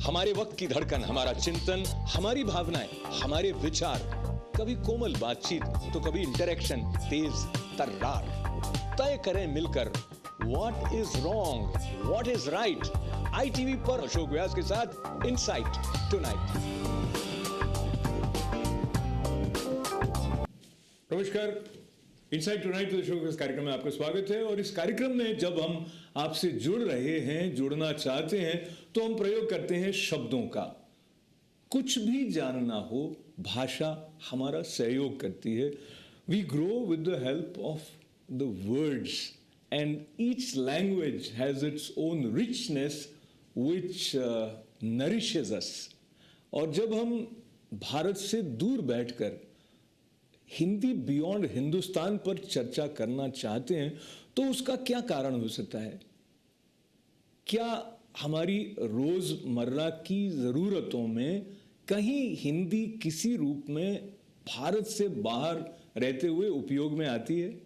हमारे वक्त की धड़कन, हमारा चिंतन, हमारी भावनाएं, हमारे विचार, कभी कोमल बातचीत तो कभी इंटरेक्शन तेज तर्रार। तय करें मिलकर what is wrong, what is right. ITV पर अशोक व्यास के साथ इनसाइट टुनाइट। नमस्कार, इनसाइट टुनाइट अशोक व्यास कार्यक्रम में आपका स्वागत है। और इस कार्यक्रम में जब हम आपसे जुड़ रहे हैं, जुड़ना चाहते हैं, तो हम प्रयोग करते हैं शब्दों का। कुछ भी जानना हो, भाषा हमारा सहयोग करती है। We grow with the help of the words and each language has its own richness which nourishes us। और जब हम भारत से दूर बैठकर हिंदी बियॉन्ड हिंदुस्तान पर चर्चा करना चाहते हैं तो उसका क्या कारण हो सकता है? क्या हमारी रोजमर्रा की जरूरतों में कहीं हिंदी किसी रूप में भारत से बाहर रहते हुए उपयोग में आती है?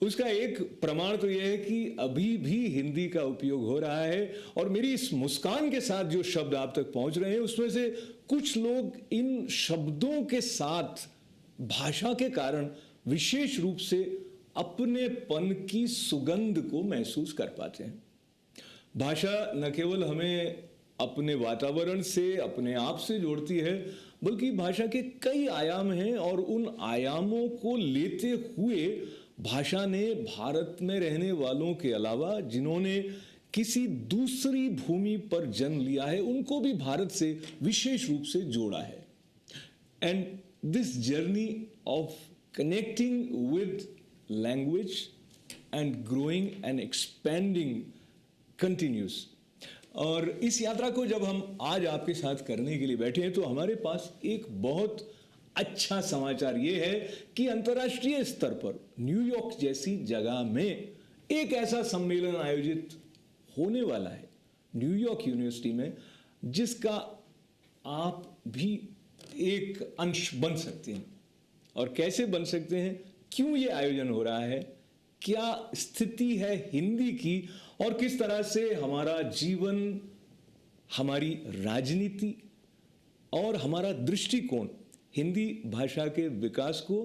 उसका एक प्रमाण तो यह है कि अभी भी हिंदी का उपयोग हो रहा है। और मेरी इस मुस्कान के साथ जो शब्द आप तक पहुंच रहे हैं उसमें से कुछ लोग इन शब्दों के साथ भाषा के कारण विशेष रूप से अपनेपन की सुगंध को महसूस कर पाते हैं। भाषा न केवल हमें अपने वातावरण से, अपने आप से जोड़ती है, बल्कि भाषा के कई आयाम हैं और उन आयामों को लेते हुए भाषा ने भारत में रहने वालों के अलावा जिन्होंने किसी दूसरी भूमि पर जन्म लिया है उनको भी भारत से विशेष रूप से जोड़ा है। And this journey of connecting with language and growing and expanding continuous. और इस यात्रा को जब हम आज आपके साथ करने के लिए बैठे हैं तो हमारे पास एक बहुत अच्छा समाचार यह है कि अंतर्राष्ट्रीय स्तर पर न्यूयॉर्क जैसी जगह में एक ऐसा सम्मेलन आयोजित होने वाला है न्यूयॉर्क यूनिवर्सिटी में, जिसका आप भी एक अंश बन सकते हैं। और कैसे बन सकते हैं, क्यों यह आयोजन हो रहा है, क्या स्थिति है हिंदी की और किस तरह से हमारा जीवन, हमारी राजनीति और हमारा दृष्टिकोण हिंदी भाषा के विकास को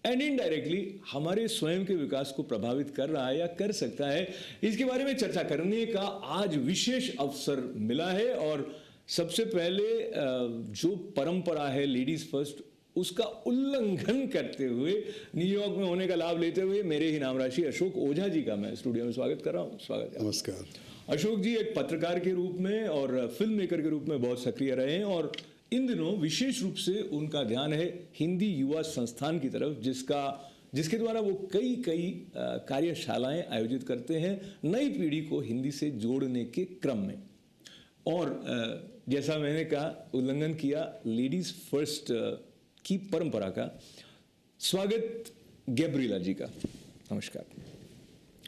एंड इनडायरेक्टली हमारे स्वयं के विकास को प्रभावित कर रहा है या कर सकता है, इसके बारे में चर्चा करने का आज विशेष अवसर मिला है। और सबसे पहले जो परंपरा है लेडीज फर्स्ट, उसका उल्लंघन करते हुए न्यूयॉर्क में होने का लाभ लेते हुए मेरे ही नाम राशि अशोक ओझा जी का मैं स्टूडियो में स्वागत कर रहा हूँ। स्वागत है। नमस्कार। अशोक जी एक पत्रकार के रूप में और फिल्म मेकर के रूप में बहुत सक्रिय रहे हैं और इन दिनों विशेष रूप से उनका ध्यान है हिंदी युवा संस्थान की तरफ, जिसके द्वारा वो कई कार्यशालाएं आयोजित करते हैं नई पीढ़ी को हिंदी से जोड़ने के क्रम में। और जैसा मैंने कहा, उल्लंघन किया लेडीज फर्स्ट की परंपरा का। स्वागत गैब्रिएला जी का। नमस्कार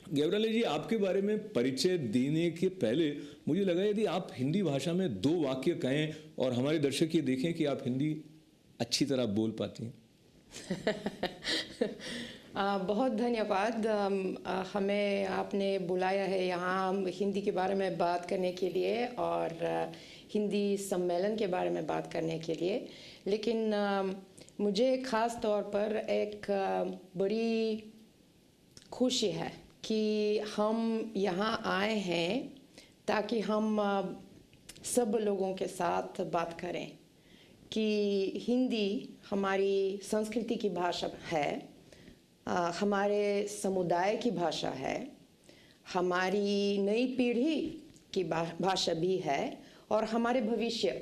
गैब्रिएला जी, आपके बारे में परिचय देने के पहले मुझे लगा यदि आप हिंदी भाषा में 2 वाक्य कहें और हमारे दर्शक ये देखें कि आप हिंदी अच्छी तरह बोल पाती हैं। बहुत धन्यवाद। हमें आपने बुलाया है यहाँ हिंदी के बारे में बात करने के लिए और हिंदी सम्मेलन के बारे में बात करने के लिए। लेकिन मुझे ख़ास तौर पर एक बड़ी खुशी है कि हम यहाँ आए हैं ताकि हम सब लोगों के साथ बात करें कि हिंदी हमारी संस्कृति की भाषा है, हमारे समुदाय की भाषा है, हमारी नई पीढ़ी की भाषा भी है और हमारे भविष्य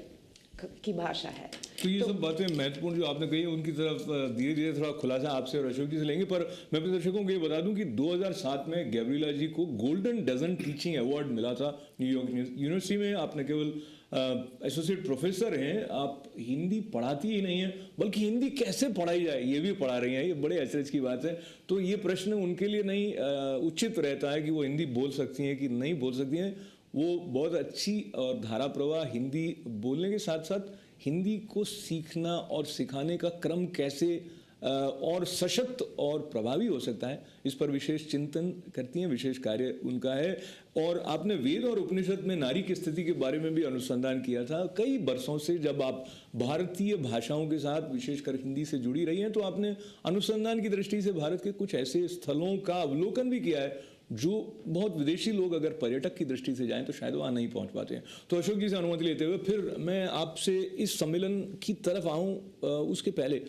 की भाषा है। तो ये सब बातें महत्वपूर्ण जो आपने कही, उनकी तरफ धीरे धीरे थोड़ा खुलासा आपसे और अशोक जी से लेंगे। पर मैं अपने दर्शकों को ये बता दूं कि 2007 में गैब्रिएला जी को गोल्डन डजन टीचिंग अवार्ड मिला था न्यूयॉर्क यूनिवर्सिटी में। आपने केवल एसोसिएट प्रोफेसर हैं, आप हिंदी पढ़ाती ही नहीं है बल्कि हिंदी कैसे पढ़ाई जाए ये भी पढ़ा रही हैं। ये बड़े अचरज की बात है। तो ये प्रश्न उनके लिए नहीं उचित रहता है कि वो हिंदी बोल सकती हैं कि नहीं बोल सकती हैं। वो बहुत अच्छी और धारा प्रवाह हिंदी बोलने के साथ साथ हिंदी को सीखना और सिखाने का क्रम कैसे और सशक्त और प्रभावी हो सकता है, इस पर विशेष चिंतन करती हैं, विशेष कार्य उनका है। और आपने वेद और उपनिषद में नारी की स्थिति के बारे में भी अनुसंधान किया था। कई वर्षों से जब आप भारतीय भाषाओं के साथ विशेषकर हिंदी से जुड़ी रही हैं, तो आपने अनुसंधान की दृष्टि से भारत के कुछ ऐसे स्थलों का अवलोकन भी किया है जो बहुत विदेशी लोग अगर पर्यटक की दृष्टि से जाएं तो शायद वहाँ नहीं पहुँच पाते हैं। तो अशोक जी से अनुमति लेते हुए फिर मैं आपसे इस सम्मेलन की तरफ आऊँ, उसके पहले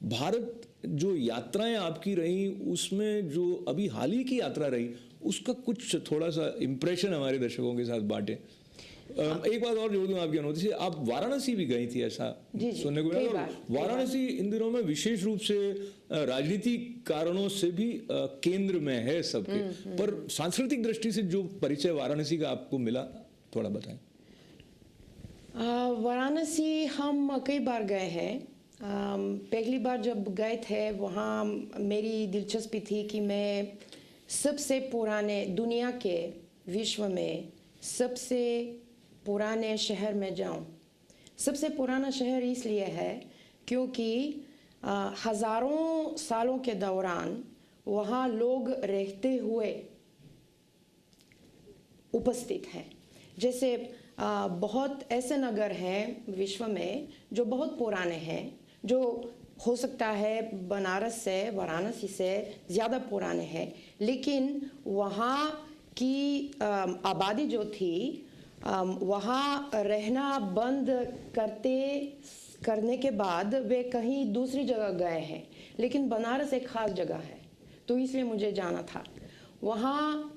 भारत जो यात्राएं आपकी रही, उसमें जो अभी हाल ही की यात्रा रही, उसका कुछ थोड़ा सा इम्प्रेशन हमारे दर्शकों के साथ बांटें। एक बात और जोड़ दूं आपकी अनुमति से, आप वाराणसी भी गई थी ऐसा सुनने को मिला। वाराणसी इन दिनों में विशेष रूप से राजनीतिक कारणों से भी केंद्र में है सबके, पर सांस्कृतिक दृष्टि से जो परिचय वाराणसी का आपको मिला, थोड़ा बताएं। वाराणसी हम कई बार गए हैं। पहली बार जब गए थे वहाँ मेरी दिलचस्पी थी कि मैं सबसे पुराने दुनिया के विश्व में सबसे पुराने शहर में जाऊं। सबसे पुराना शहर इसलिए है क्योंकि हजारों सालों के दौरान वहाँ लोग रहते हुए उपस्थित हैं। जैसे बहुत ऐसे नगर हैं विश्व में जो बहुत पुराने हैं, जो हो सकता है बनारस से, वाराणसी से ज़्यादा पुराने हैं, लेकिन वहाँ की आबादी जो थी, वहाँ रहना बंद करने के बाद वे कहीं दूसरी जगह गए हैं, लेकिन बनारस एक ख़ास जगह है, तो इसलिए मुझे जाना था वहाँ।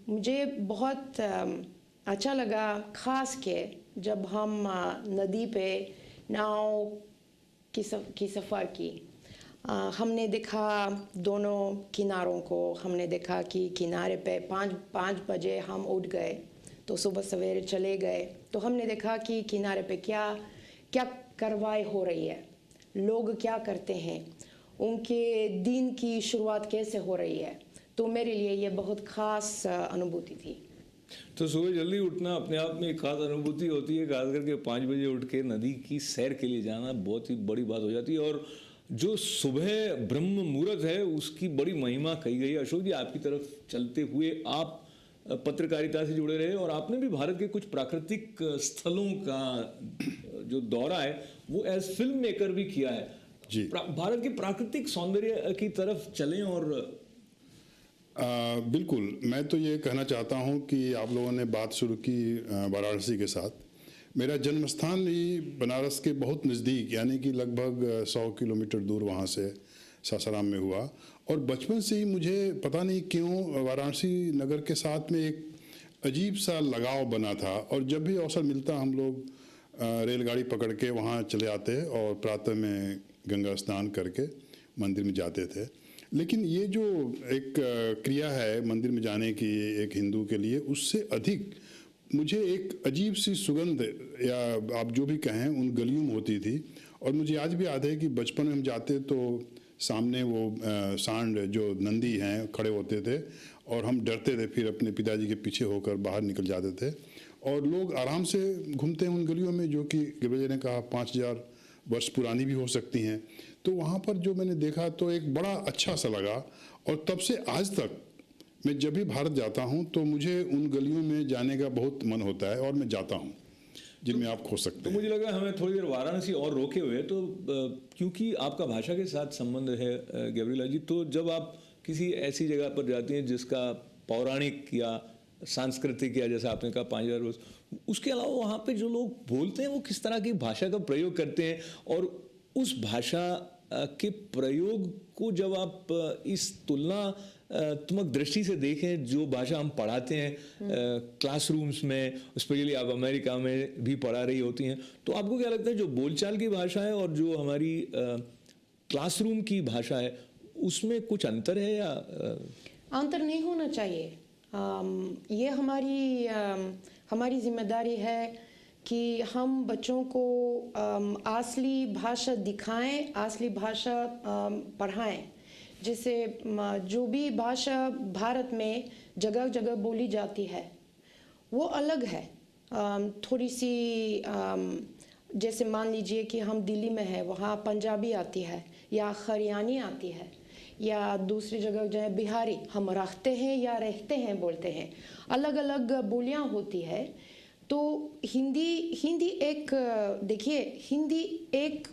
मुझे बहुत अच्छा लगा, ख़ास के जब हम नदी पे नाव की सफ़र की। हमने देखा दोनों किनारों को, हमने देखा कि किनारे पे 5 बजे हम उठ गए तो सुबह सवेरे चले गए, तो हमने देखा कि किनारे पे क्या क्या कार्रवाई हो रही है, लोग क्या करते हैं, उनके दिन की शुरुआत कैसे हो रही है। तो मेरे लिए ये बहुत ख़ास अनुभूति थी। तो सुबह जल्दी उठना अपने आप में एक खास अनुभूति होती है, खास करके 5 बजे उठ के नदी की सैर के लिए जाना बहुत ही बड़ी बात हो जाती है। और जो सुबह ब्रह्म मुहूर्त है उसकी बड़ी महिमा कही गई है। अशोक जी, आपकी तरफ चलते हुए आप पत्रकारिता से जुड़े रहे और आपने भी भारत के कुछ प्राकृतिक स्थलों का जो दौरा है वो एज फिल्म मेकर भी किया है जी। भारत के प्राकृतिक सौंदर्य की तरफ चलें। और बिल्कुल, मैं तो ये कहना चाहता हूँ कि आप लोगों ने बात शुरू की वाराणसी के साथ। मेरा जन्म स्थान भी बनारस के बहुत नज़दीक, यानी कि लगभग 100 किलोमीटर दूर वहाँ से सासाराम में हुआ। और बचपन से ही मुझे पता नहीं क्यों वाराणसी नगर के साथ में एक अजीब सा लगाव बना था, और जब भी अवसर मिलता हम लोग रेलगाड़ी पकड़ के वहाँ चले आते और प्रातः में गंगा स्नान करके मंदिर में जाते थे। लेकिन ये जो एक क्रिया है मंदिर में जाने की एक हिंदू के लिए, उससे अधिक मुझे एक अजीब सी सुगंध, या आप जो भी कहें, उन गलियों में होती थी। और मुझे आज भी याद है कि बचपन में हम जाते तो सामने वो सांड जो नंदी हैं खड़े होते थे, और हम डरते थे, फिर अपने पिताजी के पीछे होकर बाहर निकल जाते थे। और लोग आराम से घूमते हैं उन गलियों में, जो कि गिरिराज जी ने कहा 5000 वर्ष पुरानी भी हो सकती हैं। तो वहाँ पर जो मैंने देखा तो एक बड़ा अच्छा सा लगा, और तब से आज तक मैं जब भी भारत जाता हूँ तो मुझे उन गलियों में जाने का बहुत मन होता है, और मैं जाता हूँ जिनमें आप खो सकते हैं। तो मुझे लगा हमें थोड़ी देर वाराणसी और रोके हुए, तो क्योंकि आपका भाषा के साथ संबंध है गैब्रिएला जी, तो जब आप किसी ऐसी जगह पर जाती हैं जिसका पौराणिक या सांस्कृतिक, या जैसा आपने कहा 5000 वर्ष, उसके अलावा वहाँ पे जो लोग बोलते हैं वो किस तरह की भाषा का प्रयोग करते हैं, और उस भाषा के प्रयोग को जब आप इस तुलनात्मक दृष्टि से देखें, जो भाषा हम पढ़ाते हैं क्लासरूम्स में, स्पेशली आप अमेरिका में भी पढ़ा रही होती हैं, तो आपको क्या लगता है जो बोलचाल की भाषा है और जो हमारी क्लासरूम की भाषा है, उसमें कुछ अंतर है या? अंतर नहीं होना चाहिए। ये हमारी जिम्मेदारी है कि हम बच्चों को असली भाषा दिखाएं, असली भाषा पढ़ाएं। जैसे जो भी भाषा भारत में जगह जगह बोली जाती है वो अलग है। थोड़ी सी जैसे मान लीजिए कि हम दिल्ली में हैं, वहाँ पंजाबी आती है, या हरियाणी आती है, या दूसरी जगह जो है बिहारी, हम रखते हैं या रहते हैं बोलते हैं, अलग अलग बोलियां होती है। तो हिंदी एक, देखिए, हिंदी एक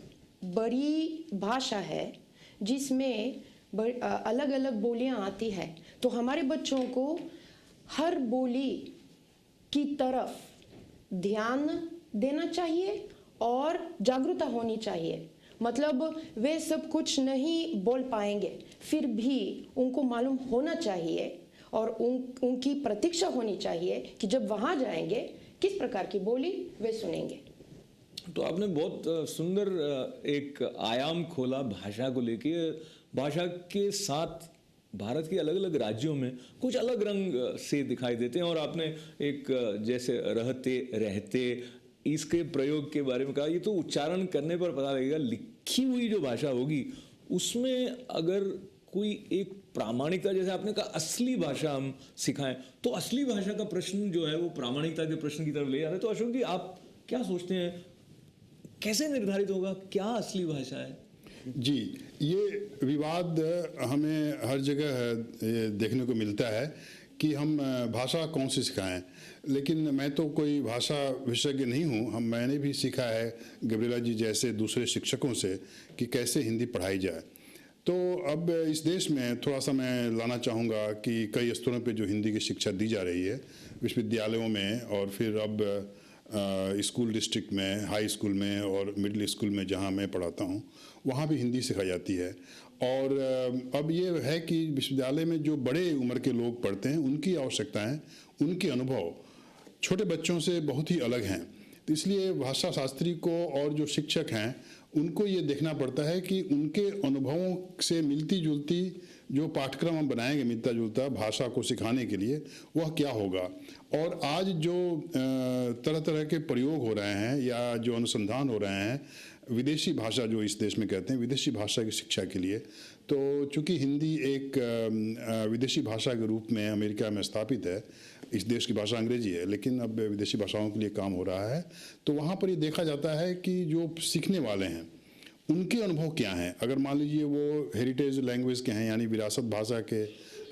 बड़ी भाषा है जिसमें अलग अलग बोलियां आती है। तो हमारे बच्चों को हर बोली की तरफ ध्यान देना चाहिए और जागरूकता होनी चाहिए। मतलब वे सब कुछ नहीं बोल पाएंगे, फिर भी उनको मालूम होना चाहिए और उनकी प्रतीक्षा होनी चाहिए कि जब वहाँ जाएंगे किस प्रकार की बोली वे सुनेंगे। तो आपने बहुत सुंदर एक आयाम खोला भाषा को लेके। भाषा के साथ भारत के अलग अलग राज्यों में कुछ अलग रंग से दिखाई देते हैं, और आपने एक जैसे रहते रहते इसके प्रयोग के बारे में कहा। ये तो उच्चारण करने पर पता लगेगा, लिखी हुई जो भाषा होगी उसमें अगर कोई एक प्रामाणिकता, जैसे आपने कहा असली भाषा हम सिखाएं, तो असली भाषा का प्रश्न जो है वो प्रामाणिकता के प्रश्न की तरफ ले जा रहा है। तो अशोक जी, आप क्या सोचते हैं, कैसे निर्धारित होगा क्या असली भाषा है? जी, ये विवाद हमें हर जगह देखने को मिलता है कि हम भाषा कौन सी सिखाएं। लेकिन मैं तो कोई भाषा विशेषज्ञ नहीं हूँ। मैंने भी सीखा है गब्रिएला जी जैसे दूसरे शिक्षकों से कि कैसे हिंदी पढ़ाई जाए। तो अब इस देश में थोड़ा सा मैं लाना चाहूँगा कि कई स्तरों पे जो हिंदी की शिक्षा दी जा रही है विश्वविद्यालयों में, और फिर अब स्कूल डिस्ट्रिक्ट में, हाई स्कूल में और मिडिल स्कूल में जहाँ मैं पढ़ाता हूँ, वहाँ भी हिंदी सिखाई जाती है। और अब ये है कि विश्वविद्यालय में जो बड़े उम्र के लोग पढ़ते हैं उनकी आवश्यकताएं, उनके अनुभव छोटे बच्चों से बहुत ही अलग हैं। तो इसलिए भाषा शास्त्री को और जो शिक्षक हैं उनको ये देखना पड़ता है कि उनके अनुभवों से मिलती जुलती जो पाठ्यक्रम हम बनाएंगे, मिलता जुलता भाषा को सिखाने के लिए, वह क्या होगा। और आज जो तरह तरह के प्रयोग हो रहे हैं या जो अनुसंधान हो रहे हैं विदेशी भाषा, जो इस देश में कहते हैं विदेशी भाषा की शिक्षा के लिए, तो चूँकि हिंदी एक विदेशी भाषा के रूप में अमेरिका में स्थापित है, इस देश की भाषा अंग्रेजी है, लेकिन अब विदेशी भाषाओं के लिए काम हो रहा है। तो वहाँ पर ये देखा जाता है कि जो सीखने वाले हैं उनके अनुभव क्या हैं। अगर मान लीजिए वो हेरिटेज लैंग्वेज के हैं, यानी विरासत भाषा के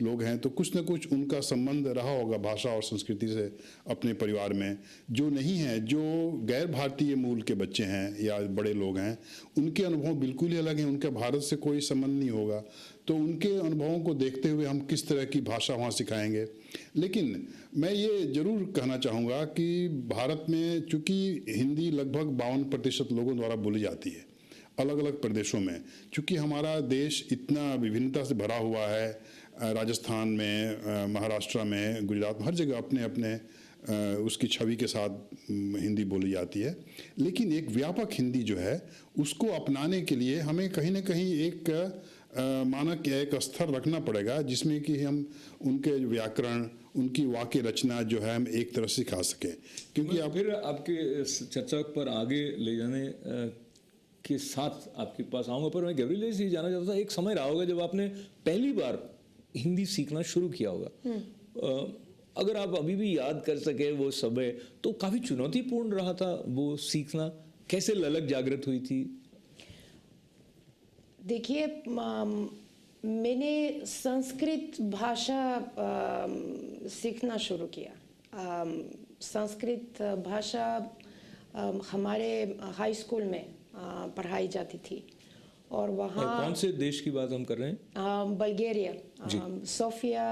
लोग हैं, तो कुछ न कुछ उनका संबंध रहा होगा भाषा और संस्कृति से अपने परिवार में। जो नहीं है, जो गैर भारतीय मूल के बच्चे हैं या बड़े लोग हैं, उनके अनुभव बिल्कुल ही अलग हैं, उनका भारत से कोई संबंध नहीं होगा। तो उनके अनुभवों को देखते हुए हम किस तरह की भाषा वहाँ सिखाएंगे। लेकिन मैं ये ज़रूर कहना चाहूँगा कि भारत में चूँकि हिंदी लगभग 52% लोगों द्वारा बोली जाती है अलग अलग प्रदेशों में, चूँकि हमारा देश इतना विभिन्नता से भरा हुआ है, राजस्थान में, महाराष्ट्र में, गुजरात में, हर जगह अपने अपने उसकी छवि के साथ हिंदी बोली जाती है। लेकिन एक व्यापक हिंदी जो है उसको अपनाने के लिए हमें कहीं ना कहीं एक मानक या एक स्तर रखना पड़ेगा जिसमें कि हम उनके व्याकरण, उनकी वाक्य रचना जो है हम एक तरह से सिखा सकें। क्योंकि आप फिर आपके चर्चा पर आगे ले जाने के साथ आपके पास आऊँगा, पर मैं गब्रिएला से जानना चाहता था, एक समय रहा होगा जब आपने पहली बार हिंदी सीखना शुरू किया होगा। अगर आप अभी भी याद कर सके वो समय, तो काफ़ी चुनौतीपूर्ण रहा था वो सीखना। कैसे ललक जागृत हुई थी? देखिए, मैंने संस्कृत भाषा सीखना शुरू किया। संस्कृत भाषा हमारे हाई स्कूल में पढ़ाई जाती थी, और वहाँ कौन से देश की बात हम कर रहे हैं? बल्गेरिया, सोफिया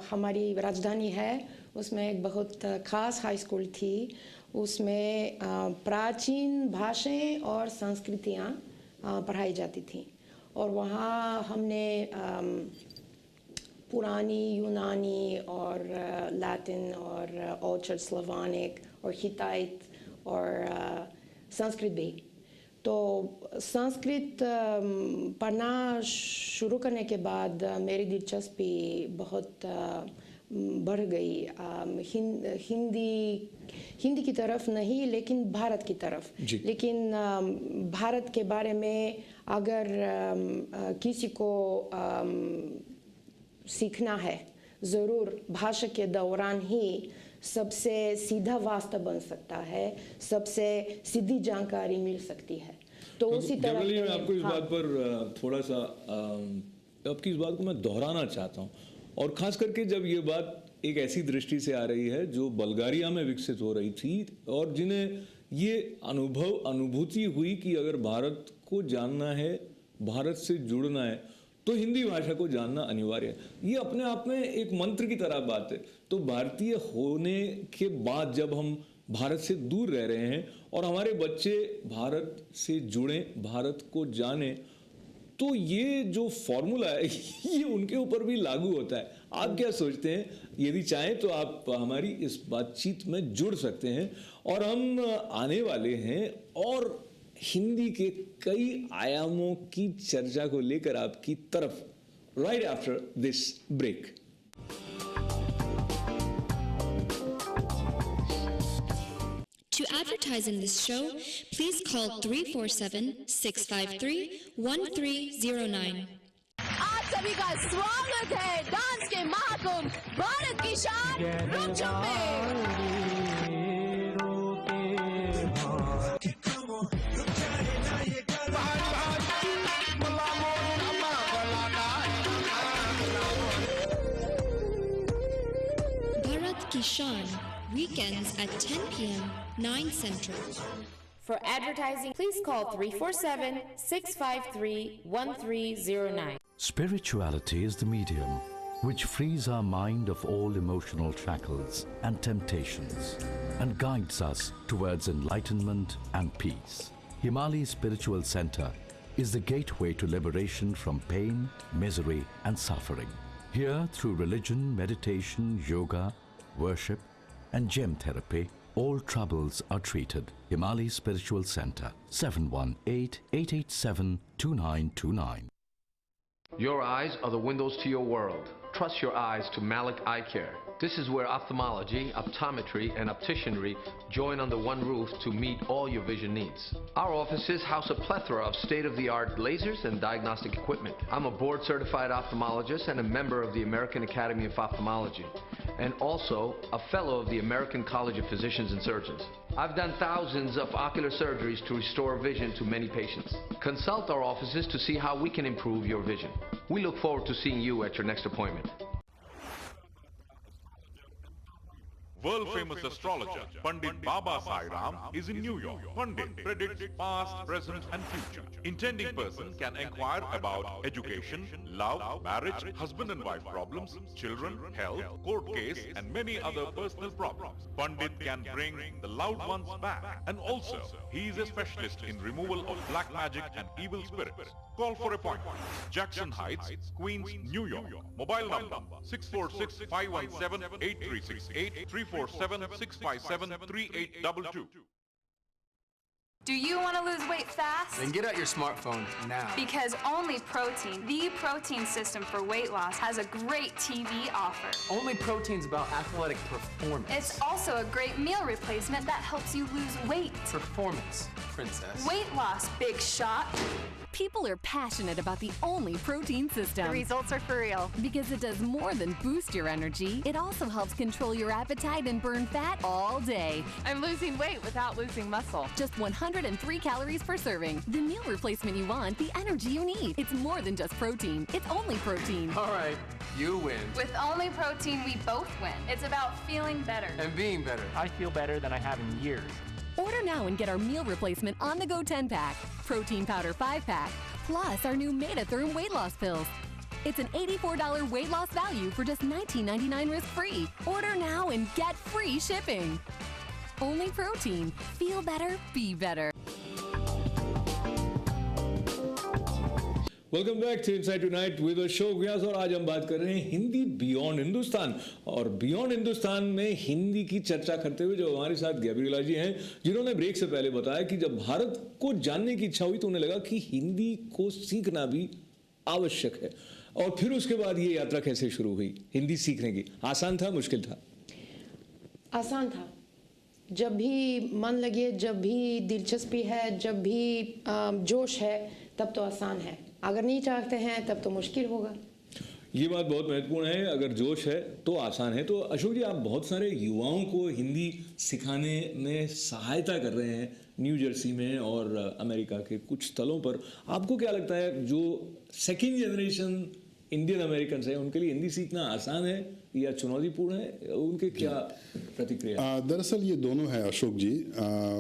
हमारी राजधानी है, उसमें एक बहुत खास हाई स्कूल थी। उसमें प्राचीन भाषाएं और संस्कृतियाँ पढ़ाई जाती थी, और वहाँ हमने पुरानी यूनानी और लैटिन और ओल्ड स्लोवानिक और हिटाइट और संस्कृत भी। तो संस्कृत पढ़ना शुरू करने के बाद मेरी दिलचस्पी बहुत बढ़ गई। हिंदी की तरफ नहीं, लेकिन भारत की तरफ। लेकिन भारत के बारे में अगर किसी को सीखना है, ज़रूर भाषा के दौरान ही सबसे सीधा वास्ता बन सकता है, सबसे सीधी जानकारी मिल सकती है। तो उसी तरह जनरली मैं आपको इस हाँ। बात पर थोड़ा सा आपकी इस बात को मैं दोहराना चाहता हूँ, और खास करके जब ये बात एक ऐसी दृष्टि से आ रही है जो बल्गारिया में विकसित हो रही थी, और जिन्हें ये अनुभूति हुई कि अगर भारत को जानना है, भारत से जुड़ना है, तो हिंदी भाषा को जानना अनिवार्य है। ये अपने आप में एक मंत्र की तरह बात है। तो भारतीय होने के बाद जब हम भारत से दूर रह रहे हैं और हमारे बच्चे भारत से जुड़ें, भारत को जानें, तो ये जो फॉर्मूला है ये उनके ऊपर भी लागू होता है। आप क्या सोचते हैं? यदि चाहें तो आप हमारी इस बातचीत में जुड़ सकते हैं, और हम आने वाले हैं और हिंदी के कई आयामों की चर्चा को लेकर आपकी तरफ, right after this break. To advertise in this show, please call 347-653-1309. आप सभी का स्वागत है डांस के महाकुंभ भारत की शान रुचो में। Bharat Ki Shaan, weekends at 10 p.m., 9 Central. For advertising, please call 347-653-1309. Spirituality is the medium which frees our mind of all emotional shackles and temptations and guides us towards enlightenment and peace. Himali Spiritual Center is the gateway to liberation from pain, misery, and suffering. Here, through religion, meditation, yoga, worship, and gem therapy, all troubles are treated. Himali Spiritual Center, 718-887-2929. Your eyes are the windows to your world. Trust your eyes to Malik Eye Care. This is where ophthalmology, optometry, and opticianry join under one roof to meet all your vision needs. Our offices house a plethora of state-of-the-art lasers and diagnostic equipment. I'm a board-certified ophthalmologist and a member of the American Academy of Ophthalmology, and also a fellow of the American College of Physicians and Surgeons. I've done thousands of ocular surgeries to restore vision to many patients. Consult our offices to see how we can improve your vision. We look forward to seeing you at your next appointment. World-famous astrologer Pandit Baba Sai Ram is in New York. Pandit predicts past, present and future. Intending person can inquire about education, love, marriage, husband and wife problems, children, health, court case and many other personal problems. Pandit can bring the loved ones back, and also he is a specialist in removal of black magic and evil spirits. Call for appointment. Jackson Heights, Queens, New York. Mobile number 646-517-8368, 347-657-3822. Do you want to lose weight fast? Then get out your smartphone now. Because Only Protein, the protein system for weight loss, has a great TV offer. Only Protein's about athletic performance. It's also a great meal replacement that helps you lose weight. Performance, princess. Weight loss, big shot. People are passionate about the Only Protein system. The results are for real. Because it does more than boost your energy, it also helps control your appetite and burn fat all day. I'm losing weight without losing muscle. Just 103 calories per serving. The meal replacement you want, the energy you need. It's more than just protein. It's Only Protein. All right, you win. With Only Protein, we both win. It's about feeling better. And being better. I feel better than I have in years. Order now and get our meal replacement on-the-go 10-pack, protein powder 5-pack, plus our new Metatherm weight loss pills. It's an $84 weight loss value for just $19.99 risk-free. Order now and get free shipping. Only Protein. Feel better, be better. Welcome back to inside tonight with Ashok Vyas, और आज हम बात कर रहे हैं Hindi beyond Hindustan. और beyond Hindustan में हिंदी की चर्चा करते हुए जो हमारे साथ गैब्रिएला जी हैं, जिन्होंने ब्रेक से पहले बताया कि जब भारत को जानने की इच्छा हुई तो उन्हें लगा कि हिंदी को सीखना भी आवश्यक है। और फिर उसके बाद ये यात्रा कैसे शुरू हुई हिंदी सीखने की? आसान था, मुश्किल था? आसान था। जब भी मन लगे, जब भी दिलचस्पी है, जब भी जोश है, तब तो आसान है। अगर नहीं चाहते हैं तब तो मुश्किल होगा। ये बात बहुत महत्वपूर्ण है। अगर जोश है तो आसान है। तो अशोक जी, आप बहुत सारे युवाओं को हिंदी सिखाने में सहायता कर रहे हैं न्यू जर्सी में और अमेरिका के कुछ स्थलों पर। आपको क्या लगता है, जो सेकेंड जनरेशन इंडियन अमेरिकन है उनके लिए हिंदी सीखना आसान है या चुनौतीपूर्ण है? उनके क्या प्रतिक्रिया? दरअसल ये दोनों है अशोक जी।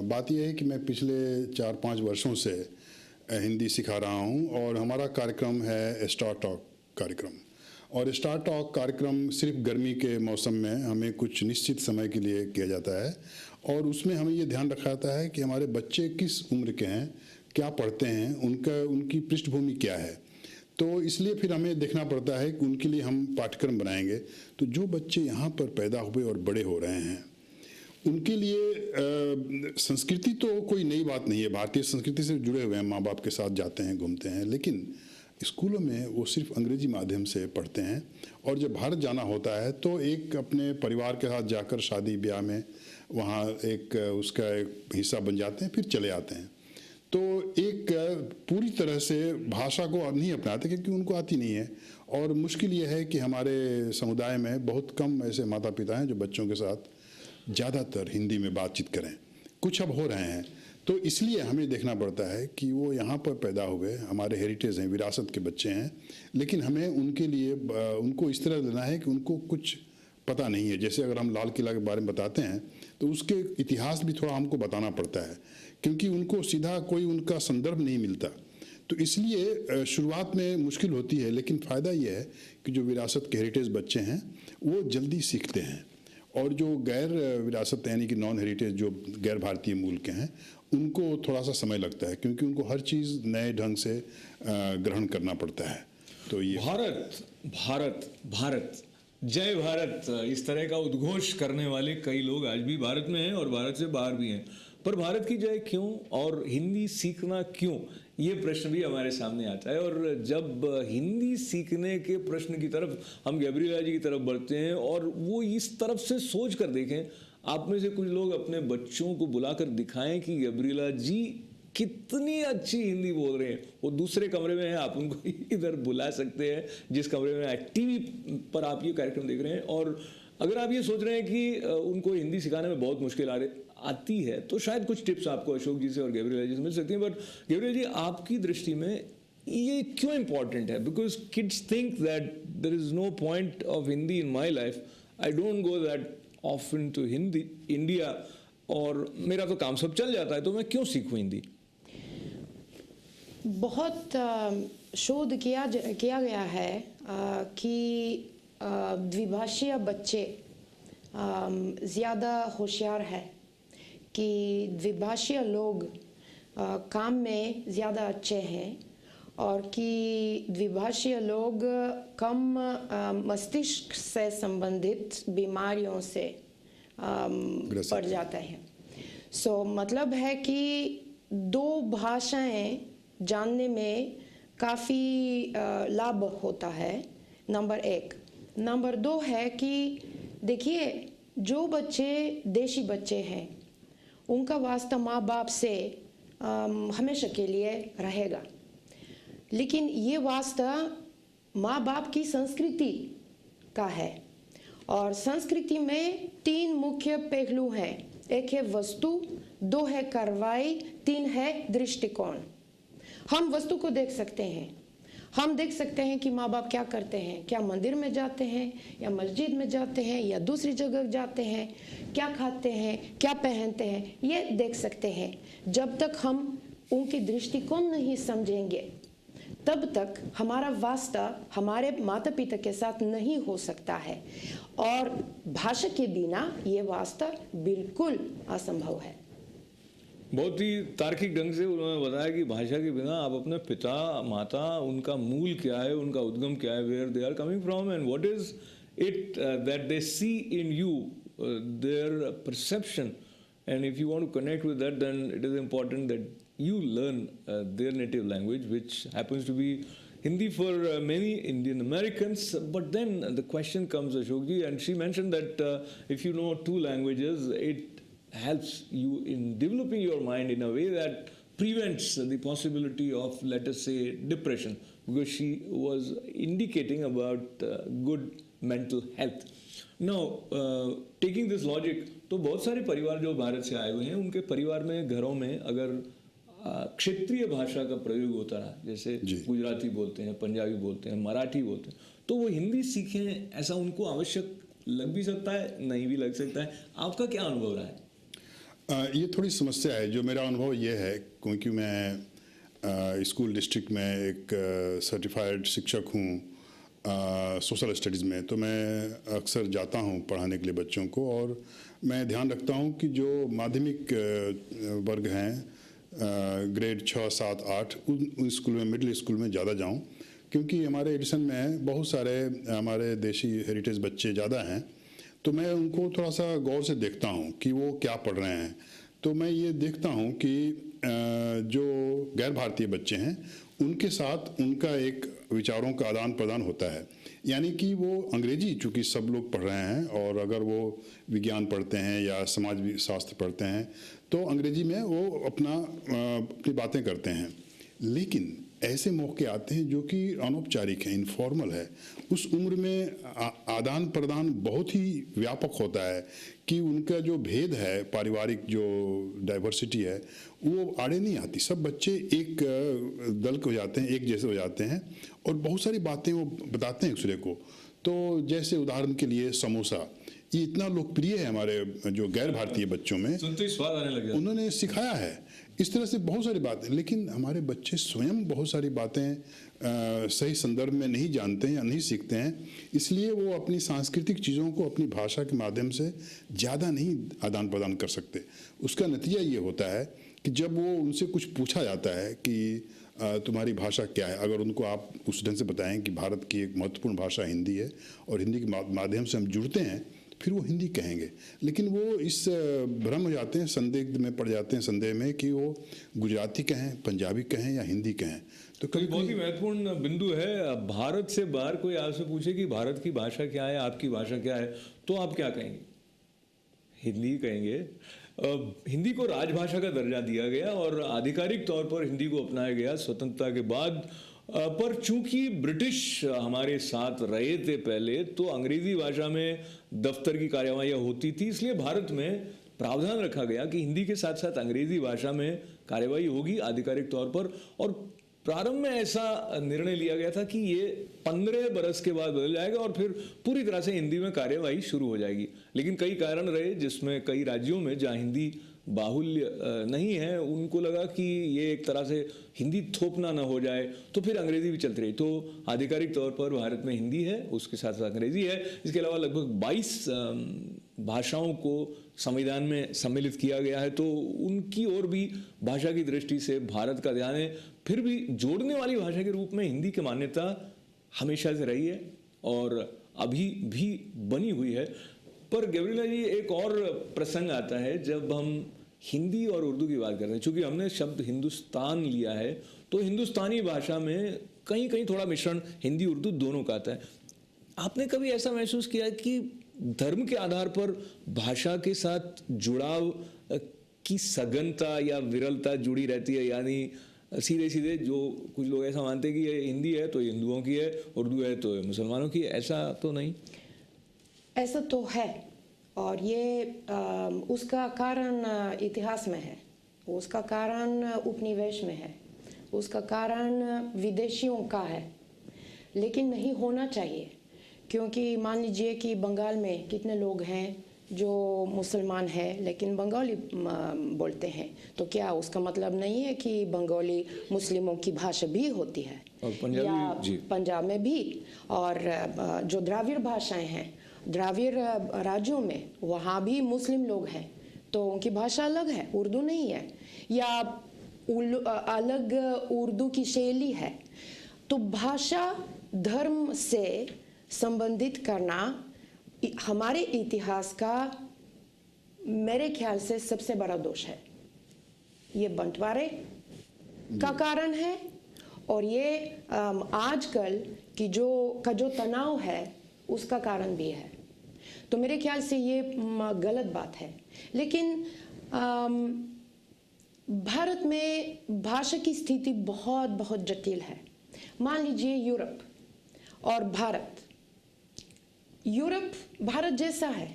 बात यह है कि मैं पिछले 4-5 वर्षों से हिंदी सिखा रहा हूँ और हमारा कार्यक्रम है स्टार टॉक कार्यक्रम। और स्टार टॉक कार्यक्रम सिर्फ गर्मी के मौसम में हमें कुछ निश्चित समय के लिए किया जाता है और उसमें हमें ये ध्यान रखा जाता है कि हमारे बच्चे किस उम्र के हैं, क्या पढ़ते हैं, उनकी पृष्ठभूमि क्या है। तो इसलिए फिर हमें देखना पड़ता है कि उनके लिए हम पाठ्यक्रम बनाएंगे। तो जो बच्चे यहाँ पर पैदा हुए और बड़े हो रहे हैं उनके लिए संस्कृति तो कोई नई बात नहीं है, भारतीय संस्कृति से जुड़े हुए हैं, माँ बाप के साथ जाते हैं, घूमते हैं, लेकिन स्कूलों में वो सिर्फ अंग्रेजी माध्यम से पढ़ते हैं और जब भारत जाना होता है तो एक अपने परिवार के साथ जाकर शादी ब्याह में वहाँ उसका एक हिस्सा बन जाते हैं, फिर चले आते हैं। तो एक पूरी तरह से भाषा को नहीं अपनाते क्योंकि उनको आती नहीं है। और मुश्किल ये है कि हमारे समुदाय में बहुत कम ऐसे माता पिता हैं जो बच्चों के साथ ज़्यादातर हिंदी में बातचीत करें। कुछ अब हो रहे हैं, तो इसलिए हमें देखना पड़ता है कि वो यहाँ पर पैदा हुए, हमारे हेरिटेज हैं, विरासत के बच्चे हैं, लेकिन हमें उनके लिए उनको इस तरह लेना है कि उनको कुछ पता नहीं है। जैसे अगर हम लाल किला के बारे में बताते हैं तो उसके इतिहास भी थोड़ा हमको बताना पड़ता है क्योंकि उनको सीधा कोई उनका संदर्भ नहीं मिलता। तो इसलिए शुरुआत में मुश्किल होती है, लेकिन फ़ायदा ये है कि जो विरासत के हेरिटेज बच्चे हैं वो जल्दी सीखते हैं और जो गैर विरासत यानी कि नॉन हेरिटेज जो गैर भारतीय मूल के हैं उनको थोड़ा सा समय लगता है क्योंकि उनको हर चीज़ नए ढंग से ग्रहण करना पड़ता है। तो ये भारत भारत भारत, जय भारत, इस तरह का उद्घोष करने वाले कई लोग आज भी भारत में हैं और भारत से बाहर भी हैं। पर भारत की जय क्यों और हिंदी सीखना क्यों, ये प्रश्न भी हमारे सामने आता है। और जब हिंदी सीखने के प्रश्न की तरफ हम गैब्रिएला जी की तरफ बढ़ते हैं और वो इस तरफ से सोच कर देखें, आप में से कुछ लोग अपने बच्चों को बुलाकर दिखाएं कि गैब्रिएला जी कितनी अच्छी हिंदी बोल रहे हैं। वो दूसरे कमरे में है, आप उनको इधर बुला सकते हैं जिस कमरे में टीवी पर आप ये कार्यक्रम देख रहे हैं। और अगर आप ये सोच रहे हैं कि उनको हिंदी सिखाने में बहुत मुश्किल आती है तो शायद कुछ टिप्स आपको अशोक जी से और गैब्रिएला जी से मिल सकती हैं। बट गैब्रिएला जी, आपकी दृष्टि में ये क्यों इम्पॉर्टेंट है? Because kids think that there is no point of Hindi in my life, I don't go that often to Hindi India और मेरा तो काम सब चल जाता है, तो मैं क्यों सीखूं हिंदी? बहुत शोध किया गया है कि द्विभाषीय बच्चे ज़्यादा होशियार है, कि द्विभाषीय लोग काम में ज़्यादा अच्छे हैं और कि द्विभाषीय लोग कम मस्तिष्क से संबंधित बीमारियों से पड़ जाते हैं। सो मतलब है कि दो भाषाएं जानने में काफ़ी लाभ होता है, नंबर 1। नंबर 2 है कि देखिए, जो बच्चे देशी बच्चे हैं उनका वास्ता माँ बाप से हमेशा के लिए रहेगा, लेकिन ये वास्ता माँ बाप की संस्कृति का है। और संस्कृति में 3 मुख्य पहलू हैं, 1 है वस्तु, 2 है कार्रवाई, 3 है दृष्टिकोण। हम वस्तु को देख सकते हैं, हम देख सकते हैं कि माँ बाप क्या करते हैं, क्या मंदिर में जाते हैं या मस्जिद में जाते हैं या दूसरी जगह जाते हैं, क्या खाते हैं, क्या पहनते हैं, ये देख सकते हैं। जब तक हम उनकी दृष्टिकोण नहीं समझेंगे तब तक हमारा वास्ता हमारे माता पिता के साथ नहीं हो सकता है और भाषा के बिना ये वास्ता बिल्कुल असंभव है। बहुत ही तार्किक ढंग से उन्होंने बताया कि भाषा के बिना आप अपने पिता माता, उनका मूल क्या है, उनका उद्गम क्या है, where they are coming from and what is it that they see in you, their perception, and if you want to connect with that then it is important that you learn their native language, which happens to be Hindi for many Indian Americans. But then the question comes, Ashok ji, and she mentioned that if you know 2 languages, it helps you in developing your mind in a way that prevents the possibility of, let us say, depression, because she was indicating about good mental health. Now, taking this logic, तो बहुत सारे परिवार जो भारत से आए हुए हैं, उनके परिवार में, घरों में अगर क्षेत्रीय भाषा का प्रयोग होता रहा, जैसे गुजराती बोलते हैं, पंजाबी बोलते हैं, मराठी बोलते हैं, तो वो हिंदी सीखें, ऐसा उनको आवश्यक लग भी सकता है, नहीं भी लग सकता है। आपका क्या अनुभव रहा है? ये थोड़ी समस्या है। जो मेरा अनुभव ये है, क्योंकि मैं स्कूल डिस्ट्रिक्ट में एक सर्टिफाइड शिक्षक हूँ सोशल स्टडीज़ में, तो मैं अक्सर जाता हूँ पढ़ाने के लिए बच्चों को, और मैं ध्यान रखता हूँ कि जो माध्यमिक वर्ग हैं, ग्रेड 6, 7, 8, उन स्कूल में, मिडिल स्कूल में ज़्यादा जाऊँ, क्योंकि हमारे एडिसन में बहुत सारे हमारे देशी हेरिटेज बच्चे ज़्यादा हैं, तो मैं उनको थोड़ा सा गौर से देखता हूँ कि वो क्या पढ़ रहे हैं। तो मैं ये देखता हूँ कि जो गैर भारतीय बच्चे हैं, उनके साथ उनका एक विचारों का आदान प्रदान होता है, यानी कि वो अंग्रेजी चूँकि सब लोग पढ़ रहे हैं, और अगर वो विज्ञान पढ़ते हैं या समाज शास्त्र पढ़ते हैं तो अंग्रेजी में वो अपनी बातें करते हैं। लेकिन ऐसे मौके आते हैं जो कि अनौपचारिक है, इनफॉर्मल है। उस उम्र में आदान प्रदान बहुत ही व्यापक होता है कि उनका जो भेद है, पारिवारिक जो डाइवर्सिटी है, वो आड़े नहीं आती। सब बच्चे एक दल के हो जाते हैं, एक जैसे हो जाते हैं, और बहुत सारी बातें वो बताते हैं एक दूसरे को। तो जैसे उदाहरण के लिए समोसा, ये इतना लोकप्रिय है हमारे जो गैर भारतीय बच्चों में, सुनते ही स्वाद आने लग जाता है। उन्होंने सिखाया है। इस तरह से बहुत सारी बातें, लेकिन हमारे बच्चे स्वयं बहुत सारी बातें सही संदर्भ में नहीं जानते हैं या नहीं सीखते हैं, इसलिए वो अपनी सांस्कृतिक चीज़ों को अपनी भाषा के माध्यम से ज़्यादा नहीं आदान प्रदान कर सकते। उसका नतीजा ये होता है कि जब वो उनसे कुछ पूछा जाता है कि तुम्हारी भाषा क्या है, अगर उनको आप उस ढंग से बताएं कि भारत की एक महत्वपूर्ण भाषा हिंदी है और हिंदी के माध्यम से हम जुड़ते हैं, फिर वो हिंदी कहेंगे। लेकिन वो इस भ्रम हो जाते हैं, संदिग्ध में पड़ जाते हैं, संदेह में कि वो गुजराती कहें, पंजाबी कहें या हिंदी कहें। तो कभी बहुत ही महत्वपूर्ण बिंदु है। भारत से बाहर कोई आपसे पूछे कि भारत की भाषा क्या है, आपकी भाषा क्या है, तो आप क्या कहेंगे? हिंदी कहेंगे। हिंदी को राजभाषा का दर्जा दिया गया और आधिकारिक तौर पर हिंदी को अपनाया गया स्वतंत्रता के बाद। पर चूंकि ब्रिटिश हमारे साथ रहे थे पहले, तो अंग्रेजी भाषा में दफ्तर की कार्यवाहियाँ होती थी, इसलिए भारत में प्रावधान रखा गया कि हिंदी के साथ साथ अंग्रेजी भाषा में कार्यवाही होगी आधिकारिक तौर पर। और प्रारंभ में ऐसा निर्णय लिया गया था कि ये 15 बरस के बाद बदल जाएगा और फिर पूरी तरह से हिंदी में कार्यवाही शुरू हो जाएगी। लेकिन कई कारण रहे, जिसमें कई राज्यों में जहाँ हिंदी बाहुल्य नहीं है, उनको लगा कि ये एक तरह से हिंदी थोपना ना हो जाए, तो फिर अंग्रेजी भी चलती रही। तो आधिकारिक तौर पर भारत में हिंदी है, उसके साथ साथ अंग्रेजी है। इसके अलावा लगभग 22 भाषाओं को संविधान में सम्मिलित किया गया है, तो उनकी ओर भी भाषा की दृष्टि से भारत का ध्यान है। फिर भी जोड़ने वाली भाषा के रूप में हिंदी की मान्यता हमेशा से रही है और अभी भी बनी हुई है। पर गैब्रिएला जी, एक और प्रसंग आता है जब हम हिंदी और उर्दू की बात करते हैं। चूंकि हमने शब्द हिंदुस्तान लिया है, तो हिंदुस्तानी भाषा में कहीं कहीं थोड़ा मिश्रण हिंदी उर्दू दोनों का आता है। आपने कभी ऐसा महसूस किया कि धर्म के आधार पर भाषा के साथ जुड़ाव की सघनता या विरलता जुड़ी रहती है? यानी सीधे सीधे जो कुछ लोग ऐसा मानते हैं कि ये हिंदी है तो ये हिंदुओं की है, उर्दू है तो मुसलमानों की है, ऐसा तो नहीं? ऐसा तो है, और ये उसका कारण इतिहास में है, उसका कारण उपनिवेश में है, उसका कारण विदेशियों का है। लेकिन नहीं होना चाहिए, क्योंकि मान लीजिए कि बंगाल में कितने लोग हैं जो मुसलमान हैं लेकिन बंगाली बोलते हैं, तो क्या उसका मतलब नहीं है कि बंगाली मुस्लिमों की भाषा भी होती है? और पंजाब में भी, और जो द्राविड़ भाषाएं हैं, द्राविड़ राज्यों में, वहाँ भी मुस्लिम लोग हैं, तो उनकी भाषा अलग है, उर्दू नहीं है, या अलग उर्दू की शैली है। तो भाषा धर्म से संबंधित करना हमारे इतिहास का मेरे ख्याल से सबसे बड़ा दोष है। ये बंटवारे का कारण है, और ये आजकल की जो तनाव है उसका कारण भी है। तो मेरे ख्याल से ये गलत बात है। लेकिन भारत में भाषा की स्थिति बहुत बहुत जटिल है। मान लीजिए यूरोप और भारत, यूरोप भारत जैसा है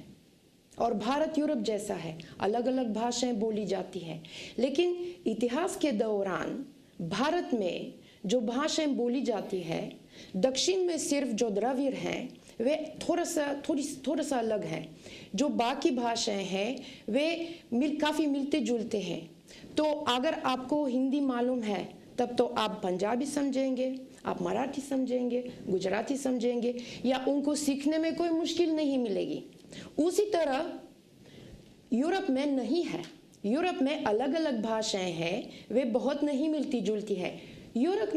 और भारत यूरोप जैसा है, अलग अलग भाषाएं बोली जाती हैं, लेकिन इतिहास के दौरान भारत में जो भाषाएं बोली जाती है, दक्षिण में सिर्फ जो द्रविड़ हैं वे थोड़ा सा अलग हैं। जो बाकी भाषाएं हैं वे काफ़ी मिलते जुलते हैं। तो अगर आपको हिंदी मालूम है तब तो आप पंजाबी समझेंगे, आप मराठी समझेंगे, गुजराती समझेंगे, या उनको सीखने में कोई मुश्किल नहीं मिलेगी। उसी तरह यूरोप में नहीं है। यूरोप में अलग अलग भाषाएं हैं, वे बहुत नहीं मिलती जुलती है। यूरोप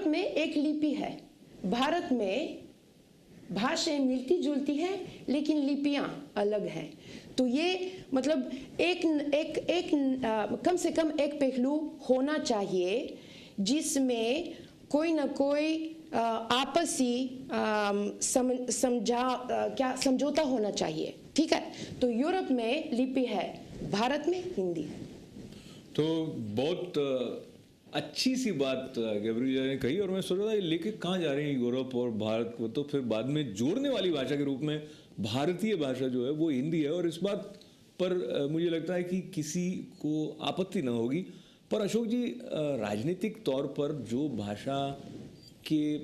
में एक लिपि है। भारत में भाषाएं मिलती जुलती हैं लेकिन लिपियां अलग हैं। तो ये मतलब कम से कम एक पहलू होना चाहिए जिसमें कोई ना कोई आपसी समझौता होना चाहिए। ठीक है, तो यूरोप में लिपि है, भारत में हिंदी है। तो बहुत अच्छी सी बात गैब्रिएला ने कही, और मैं सोच रहा था लेके कहाँ जा रहे हैं यूरोप और भारत को। तो फिर बाद में जोड़ने वाली भाषा के रूप में भारतीय भाषा जो है वो हिंदी है, और इस बात पर मुझे लगता है कि किसी को आपत्ति ना होगी। पर अशोक जी, राजनीतिक तौर पर जो भाषा के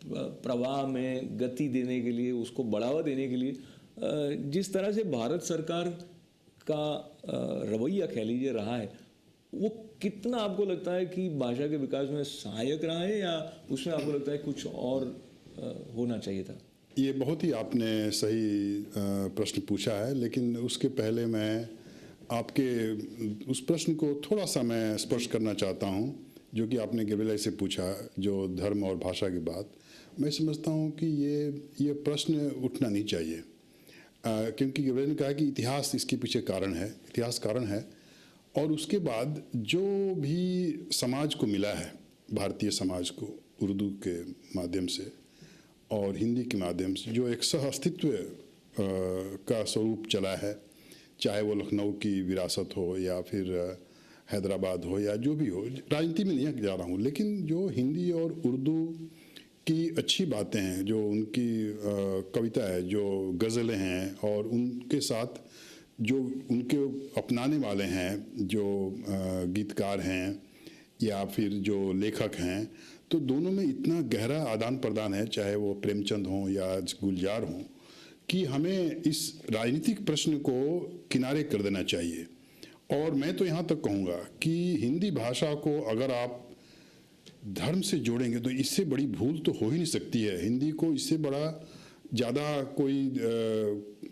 प्रवाह में गति देने के लिए, उसको बढ़ावा देने के लिए जिस तरह से भारत सरकार का रवैया कह लीजिए रहा है, वो कितना आपको लगता है कि भाषा के विकास में सहायक रहा है, या उसमें आपको लगता है कुछ और होना चाहिए था? ये बहुत ही आपने सही प्रश्न पूछा है, लेकिन उसके पहले मैं आपके उस प्रश्न को थोड़ा सा मैं स्पर्श करना चाहता हूँ, जो कि आपने गैब्रिएला से पूछा, जो धर्म और भाषा की बात। मैं समझता हूँ कि ये प्रश्न उठना नहीं चाहिए, क्योंकि गैब्रिएला ने कहा कि इतिहास इसके पीछे कारण है, इतिहास कारण है। और उसके बाद जो भी समाज को मिला है, भारतीय समाज को उर्दू के माध्यम से और हिंदी के माध्यम से, जो एक सह अस्तित्व का स्वरूप चला है, चाहे वो लखनऊ की विरासत हो या फिर हैदराबाद हो या जो भी हो, राजनीति में नहीं जा रहा हूँ, लेकिन जो हिंदी और उर्दू की अच्छी बातें हैं, जो उनकी कविता है, जो गज़लें हैं, और उनके साथ जो उनके अपनाने वाले हैं, जो गीतकार हैं या फिर जो लेखक हैं, तो दोनों में इतना गहरा आदान प्रदान है, चाहे वो प्रेमचंद हों या गुलजार हों, कि हमें इस राजनीतिक प्रश्न को किनारे कर देना चाहिए। और मैं तो यहाँ तक कहूँगा कि हिंदी भाषा को अगर आप धर्म से जोड़ेंगे तो इससे बड़ी भूल तो हो ही नहीं सकती है। हिंदी को इससे बड़ा ज़्यादा कोई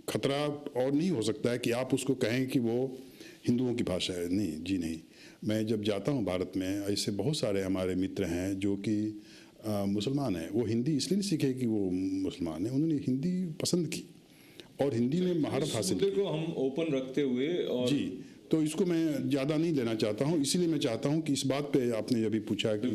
खतरा और नहीं हो सकता है कि आप उसको कहें कि वो हिंदुओं की भाषा है। नहीं जी, नहीं। मैं जब जाता हूँ भारत में, ऐसे बहुत सारे हमारे मित्र हैं जो कि मुसलमान हैं। वो हिंदी इसलिए नहीं सीखे कि वो मुसलमान हैं, उन्होंने हिंदी पसंद की और हिंदी में महारत हासिल की। को हम ओपन रखते हुए और जी, तो इसको मैं ज़्यादा नहीं लेना चाहता हूँ। इसीलिए मैं चाहता हूँ कि इस बात पे आपने अभी पूछा कि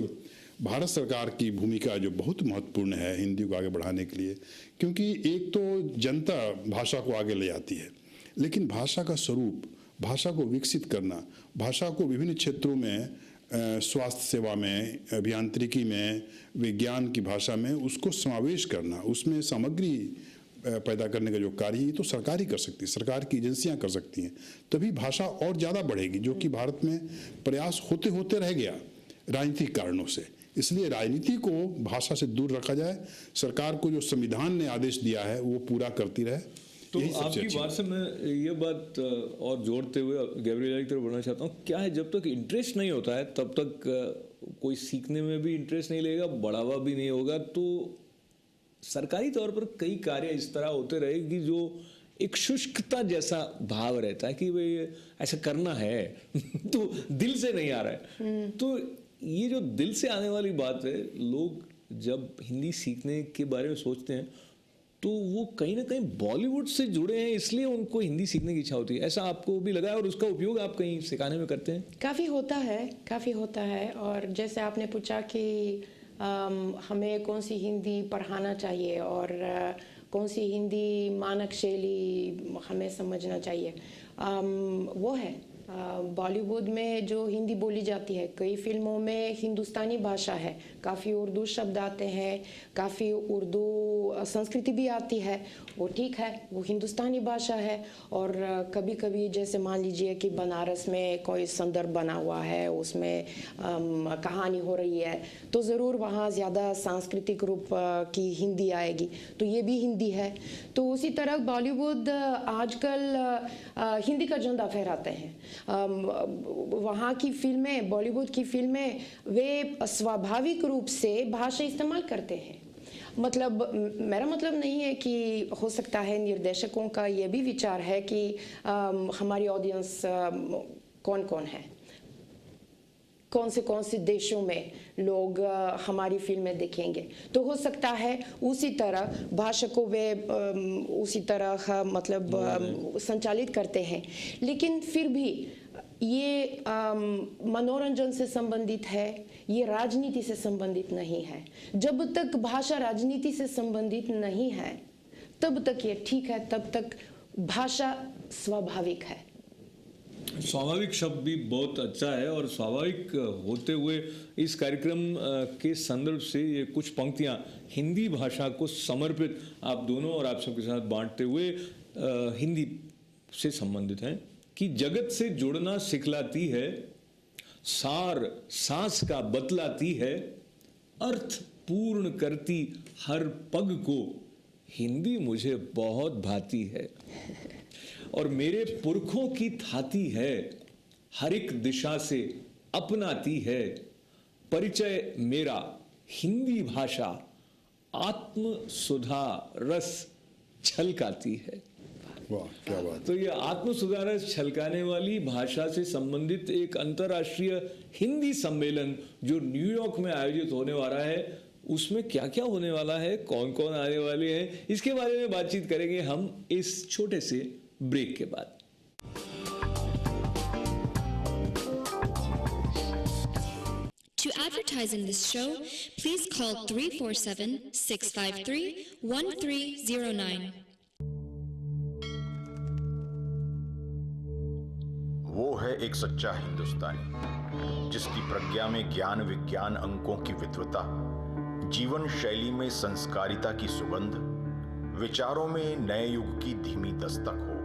भारत सरकार की भूमिका जो बहुत महत्वपूर्ण है हिंदी को आगे बढ़ाने के लिए, क्योंकि एक तो जनता भाषा को आगे ले आती है, लेकिन भाषा का स्वरूप, भाषा को विकसित करना, भाषा को विभिन्न क्षेत्रों में, स्वास्थ्य सेवा में, अभियांत्रिकी में, विज्ञान की भाषा में उसको समावेश करना, उसमें सामग्री पैदा करने का जो कार्य है, ये तो सरकार ही कर सकती है, सरकार की एजेंसियां कर सकती हैं। तभी भाषा और ज़्यादा बढ़ेगी, जो कि भारत में प्रयास होते होते रह गया राजनीतिक कारणों से। इसलिए राजनीति को भाषा से दूर रखा जाए, सरकार को जो संविधान ने आदेश दिया है वो पूरा करती रहे। तो आपकी बात से मैं ये बात और जोड़ते हुए गैब्रिएला की तरफ बढ़ना चाहता हूँ। क्या है, जब तक इंटरेस्ट नहीं होता है तब तक कोई सीखने में भी इंटरेस्ट नहीं लेगा, बढ़ावा भी नहीं होगा। तो सरकारी तौर पर कई कार्य इस तरह होते रहे कि जो एक शुष्कता जैसा भाव रहता है कि भाई ऐसा करना है तो दिल से नहीं आ रहा है। तो ये जो दिल से आने वाली बात है, लोग जब हिंदी सीखने के बारे में सोचते हैं तो वो कहीं ना कहीं बॉलीवुड से जुड़े हैं, इसलिए उनको हिंदी सीखने की इच्छा होती है। ऐसा आपको भी लगा है और उसका उपयोग आप कहीं सिखाने में करते हैं? काफ़ी होता है। और जैसे आपने पूछा कि हमें कौन सी हिंदी पढ़ाना चाहिए और कौन सी हिंदी मानक शैली हमें समझना चाहिए, वो है बॉलीवुड में जो हिंदी बोली जाती है, कई फिल्मों में हिंदुस्तानी भाषा है, काफ़ी उर्दू शब्द आते हैं, काफ़ी उर्दू संस्कृति भी आती है, वो ठीक है, वो हिंदुस्तानी भाषा है। और कभी कभी जैसे मान लीजिए कि बनारस में कोई संदर्भ बना हुआ है, उसमें कहानी हो रही है, तो ज़रूर वहाँ ज़्यादा सांस्कृतिक रूप की हिंदी आएगी, तो ये भी हिंदी है। तो उसी तरह बॉलीवुड आजकल हिंदी का झंडा फहराते हैं। वहाँ की फिल्में, बॉलीवुड की फिल्में, वे स्वाभाविक रूप से भाषा इस्तेमाल करते हैं। मतलब मेरा मतलब नहीं है कि हो सकता है निर्देशकों का ये भी विचार है कि हमारी ऑडियंस कौन कौन है, कौन से देशों में लोग हमारी फिल्में देखेंगे, तो हो सकता है उसी तरह भाषा को वे उसी तरह मतलब संचालित करते हैं। लेकिन फिर भी ये मनोरंजन से संबंधित है, ये राजनीति से संबंधित नहीं है। जब तक भाषा राजनीति से संबंधित नहीं है तब तक ये ठीक है, तब तक भाषा स्वाभाविक है। स्वाभाविक शब्द भी बहुत अच्छा है, और स्वाभाविक होते हुए इस कार्यक्रम के संदर्भ से ये कुछ पंक्तियाँ हिंदी भाषा को समर्पित आप दोनों और आप सबके साथ बांटते हुए हिंदी से संबंधित हैं कि जगत से जुड़ना सिखलाती है, सार सांस का बतलाती है, अर्थ पूर्ण करती हर पग को, हिंदी मुझे बहुत भाती है और मेरे पुरखों की थाती है, हर एक दिशा से अपनाती है, परिचय मेरा हिंदी भाषा आत्म सुधा रस छलकाती है। वाह, क्या बात। तो ये आत्म सुधा रस छलकाने वाली भाषा से संबंधित एक अंतर्राष्ट्रीय हिंदी सम्मेलन जो न्यूयॉर्क में आयोजित होने वाला है, उसमें क्या क्या होने वाला है, कौन कौन आने वाले हैं, इसके बारे में बातचीत करेंगे हम इस छोटे से ब्रेक के बाद। To advertise in this show, please call 347-653-1309. वो है एक सच्चा हिंदुस्तानी जिसकी प्रज्ञा में ज्ञान विज्ञान अंकों की विद्वता, जीवन शैली में संस्कारिता की सुगंध, विचारों में नए युग की धीमी दस्तक हो,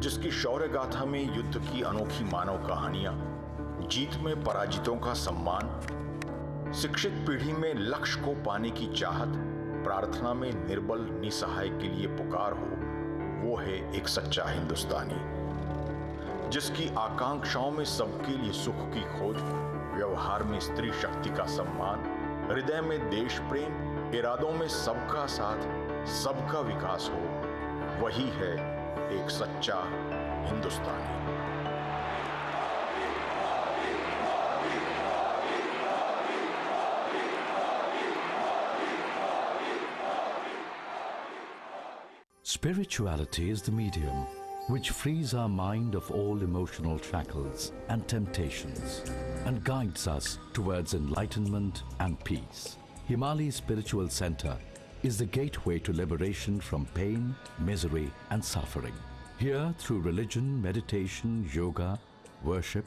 जिसकी शौर्य गाथा में युद्ध की अनोखी मानव कहानियां, जीत में पराजितों का सम्मान, शिक्षित पीढ़ी में लक्ष्य को पाने की चाहत, प्रार्थना में निर्बल निसहाय के लिए पुकार हो, वो है एक सच्चा हिंदुस्तानी जिसकी आकांक्षाओं में सबके लिए सुख की खोज, व्यवहार में स्त्री शक्ति का सम्मान, हृदय में देश प्रेम, इरादों में सबका साथ, सबका विकास हो, वही है एक सच्चा हिंदुस्तानी। Spirituality is the medium which frees our mind of all emotional shackles and temptations and guides us towards enlightenment and peace. Himali Spiritual Center is the gateway to liberation from pain, misery and suffering. Here, through religion, meditation, yoga, worship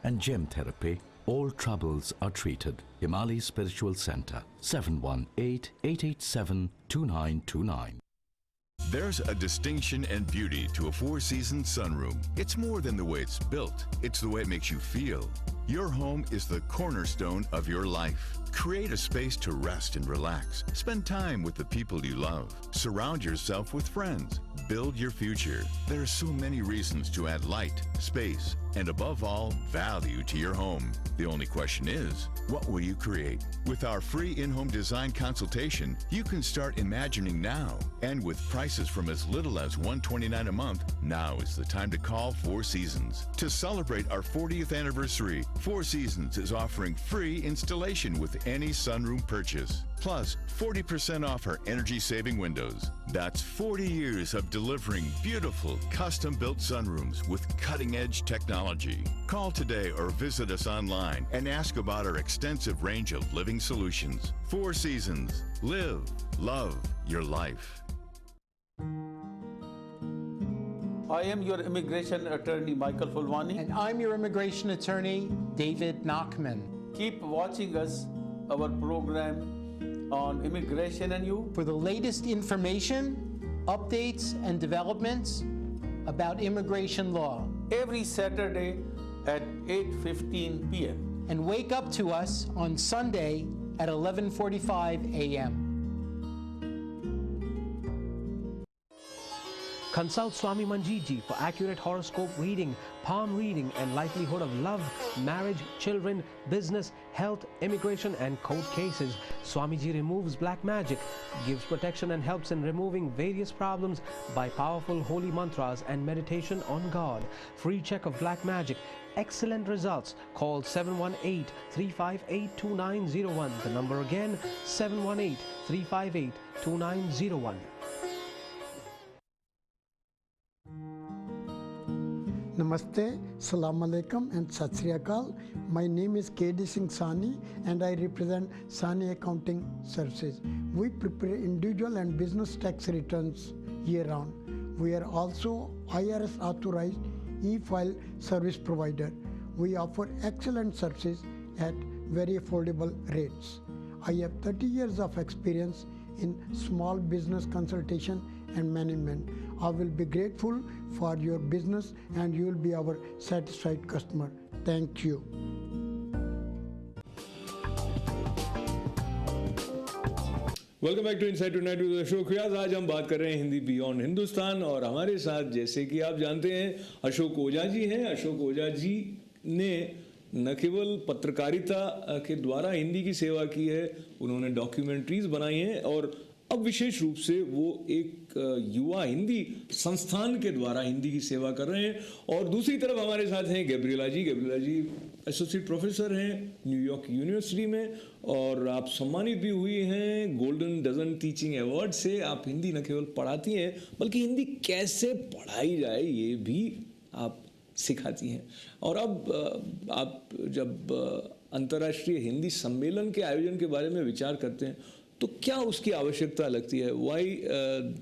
and gem therapy, all troubles are treated. Himali Spiritual Center, 718-887-2929. There's a distinction and beauty to a Four Seasons sunroom. It's more than the way it's built, it's the way it makes you feel. Your home is the cornerstone of your life. Create a space to rest and relax. Spend time with the people you love. Surround yourself with friends. Build your future. There are so many reasons to add light, space, and above all, value to your home. The only question is, what will you create? With our free in-home design consultation, you can start imagining now. And with prices from as little as $129 a month, now is the time to call Four Seasons. To celebrate our 40th anniversary, Four Seasons is offering free installation with any sunroom purchase. Plus, 40% off our energy-saving windows. That's 40 years of delivering beautiful, custom-built sunrooms with cutting-edge technology. Call today or visit us online and ask about our extensive range of living solutions. Four Seasons. Live, love your life. I am your immigration attorney, Michael Fulwani. And I'm your immigration attorney, David Nachman. Keep watching us, our program on immigration and you. For the latest information, updates, and developments about immigration law. Every Saturday at 8:15 p.m. And wake up to us on Sunday at 11:45 a.m. Consult Swami Manjeet Ji for accurate horoscope reading, palm reading, and likelihood of love, marriage, children, business, health, immigration, and court cases. Swamiji removes black magic, gives protection, and helps in removing various problems by powerful holy mantras and meditation on God. Free check of black magic. Excellent results. Call 718-358-2901. The number again, 718-358-2901. Namaste, Salam Alaikum and Sat Sri Akal. My name is K.D. Singh Sani and I represent Sani Accounting Services. We prepare individual and business tax returns year round. We are also IRS authorized e-file service provider. We offer excellent services at very affordable rates. I have 30 years of experience in small business consultation and management. I will be grateful for your business and you will be our satisfied customer. Thank you. Welcome back to inside tonight with Ashok Vyas. आज हम बात कर रहे हैं Hindi beyond Hindustan और हमारे साथ, जैसे कि आप जानते हैं, अशोक ओझा जी हैं। अशोक ओझा जी ने न केवल पत्रकारिता के द्वारा हिंदी की सेवा की है, उन्होंने डॉक्यूमेंट्रीज बनाई हैं और अब विशेष रूप से वो एक युवा हिंदी संस्थान के द्वारा हिंदी की सेवा कर रहे हैं। और दूसरी तरफ हमारे साथ हैं गैब्रिएला जी। गैब्रिएला जी एसोसिएट प्रोफेसर हैं न्यूयॉर्क यूनिवर्सिटी में और आप सम्मानित भी हुई हैं गोल्डन डजन टीचिंग अवार्ड से। आप हिंदी न केवल पढ़ाती हैं बल्कि हिंदी कैसे पढ़ाई जाए ये भी आप सिखाती हैं। और अब आप जब अंतर्राष्ट्रीय हिंदी सम्मेलन के आयोजन के बारे में विचार करते हैं तो क्या उसकी आवश्यकता लगती है? Why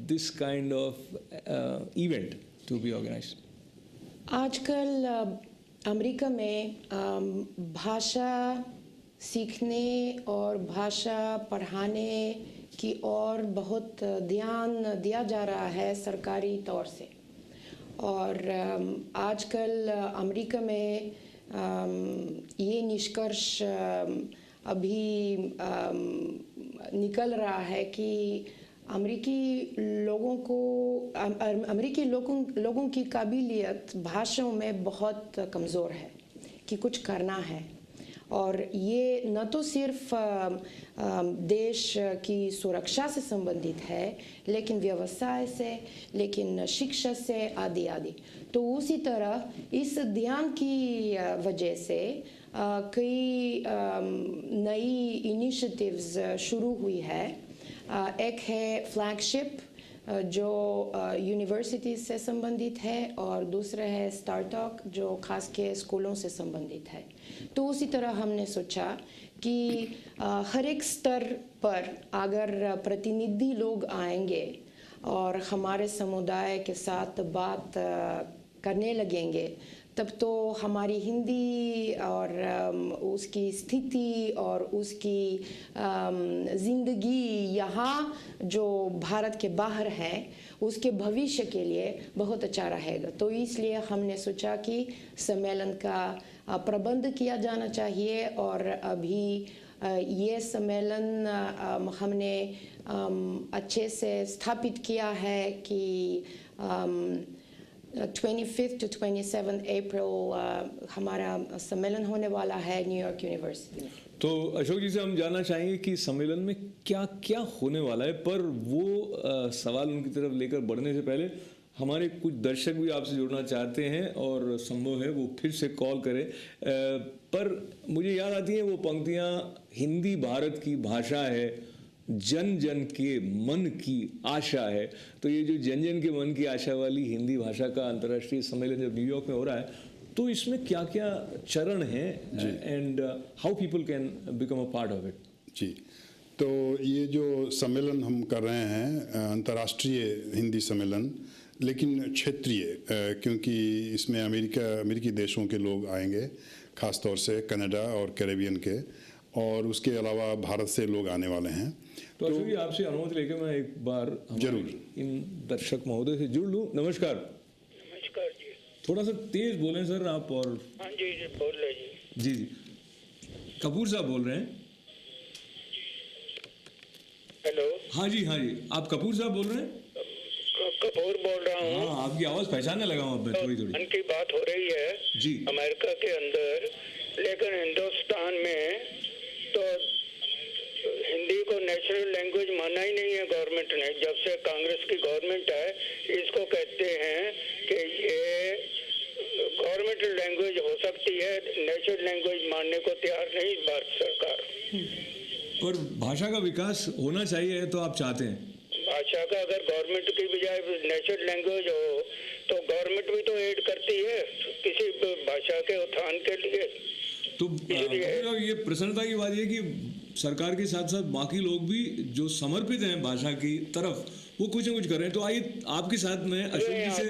this kind of event to be organised? आजकल अमेरिका में भाषा सीखने और भाषा पढ़ाने की ओर बहुत ध्यान दिया जा रहा है सरकारी तौर से। और आजकल अमेरिका में ये निष्कर्ष अभी निकल रहा है कि अमेरिकी लोगों की काबिलियत भाषाओं में बहुत कमज़ोर है कि कुछ करना है। और ये न तो सिर्फ देश की सुरक्षा से संबंधित है लेकिन व्यवसाय से, लेकिन शिक्षा से आदि आदि। तो उसी तरह इस ध्यान की वजह से कई नई इनिशिएटिव्स शुरू हुई है। एक है फ्लैगशिप जो यूनिवर्सिटी से संबंधित है और दूसरा है स्टार्टअप जो खास के स्कूलों से संबंधित है। तो उसी तरह हमने सोचा कि हर एक स्तर पर अगर प्रतिनिधि लोग आएंगे और हमारे समुदाय के साथ बात करने लगेंगे तब तो हमारी हिंदी और उसकी स्थिति और उसकी ज़िंदगी यहाँ जो भारत के बाहर है उसके भविष्य के लिए बहुत अच्छा रहेगा। तो इसलिए हमने सोचा कि सम्मेलन का प्रबंध किया जाना चाहिए। और अभी ये सम्मेलन हमने अच्छे से स्थापित किया है कि 25 to 27 अप्रैल हमारा सम्मेलन होने वाला है न्यूयॉर्क यूनिवर्सिटी में। तो अशोक जी से हम जानना चाहेंगे कि सम्मेलन में क्या क्या होने वाला है, पर वो सवाल उनकी तरफ लेकर बढ़ने से पहले हमारे कुछ दर्शक भी आपसे जुड़ना चाहते हैं और संभव है वो फिर से कॉल करें। पर मुझे याद आती हैं वो पंक्तियाँ, हिंदी भारत की भाषा है, जन जन के मन की आशा है। तो ये जो जन जन के मन की आशा वाली हिंदी भाषा का अंतर्राष्ट्रीय सम्मेलन जब न्यूयॉर्क में हो रहा है तो इसमें क्या क्या चरण हैं and how people can become a part of it? जी, तो ये जो सम्मेलन हम कर रहे हैं अंतर्राष्ट्रीय हिंदी सम्मेलन लेकिन क्षेत्रीय, क्योंकि इसमें अमेरिकी देशों के लोग आएंगे, ख़ास तौर से कनाडा और कैरेबियन के, और उसके अलावा भारत से लोग आने वाले हैं। तो अशोक जी, आपसे अनुमति लेकर मैं एक बार जरूर इन दर्शक महोदय से जुड़ लूँ। नमस्कार। नमस्कार जी। थोड़ा सा तेज बोलें सर आप। और हाँ जी बोल रहे जी। जी जी, कपूर साहब बोल रहे हैं? हेलो। हाँ जी हाँ जी, आप कपूर साहब बोल रहे हैं? कपूर बोल रहा हूँ। हाँ, आपकी आवाज़ पहचानने लगा हूँ अब थोड़ी थोड़ी। उनकी बात हो रही है जी अमेरिका के अंदर, लेकिन हिंदुस्तान में तो हिंदी को नेशनल लैंग्वेज माना ही नहीं है गवर्नमेंट ने। जब से कांग्रेस की गवर्नमेंट है, इसको कहते हैं कि ये गवर्नमेंट लैंग्वेज हो सकती है, नेशनल लैंग्वेज मानने को तैयार नहीं भारत सरकार। और भाषा का विकास होना चाहिए तो आप चाहते हैं? भाषा का अगर गवर्नमेंट की बजाय नेशनल लैंग्वेज हो तो गवर्नमेंट भी तो एड करती है किसी भाषा के उत्थान के लिए। तो ये प्रसन्नता की बात है कि सरकार के साथ साथ बाकी लोग भी जो समर्पित हैं भाषा की तरफ, वो कुछ न कुछ कर रहे हैं। तो आइए आपके साथ में अशोक जी से।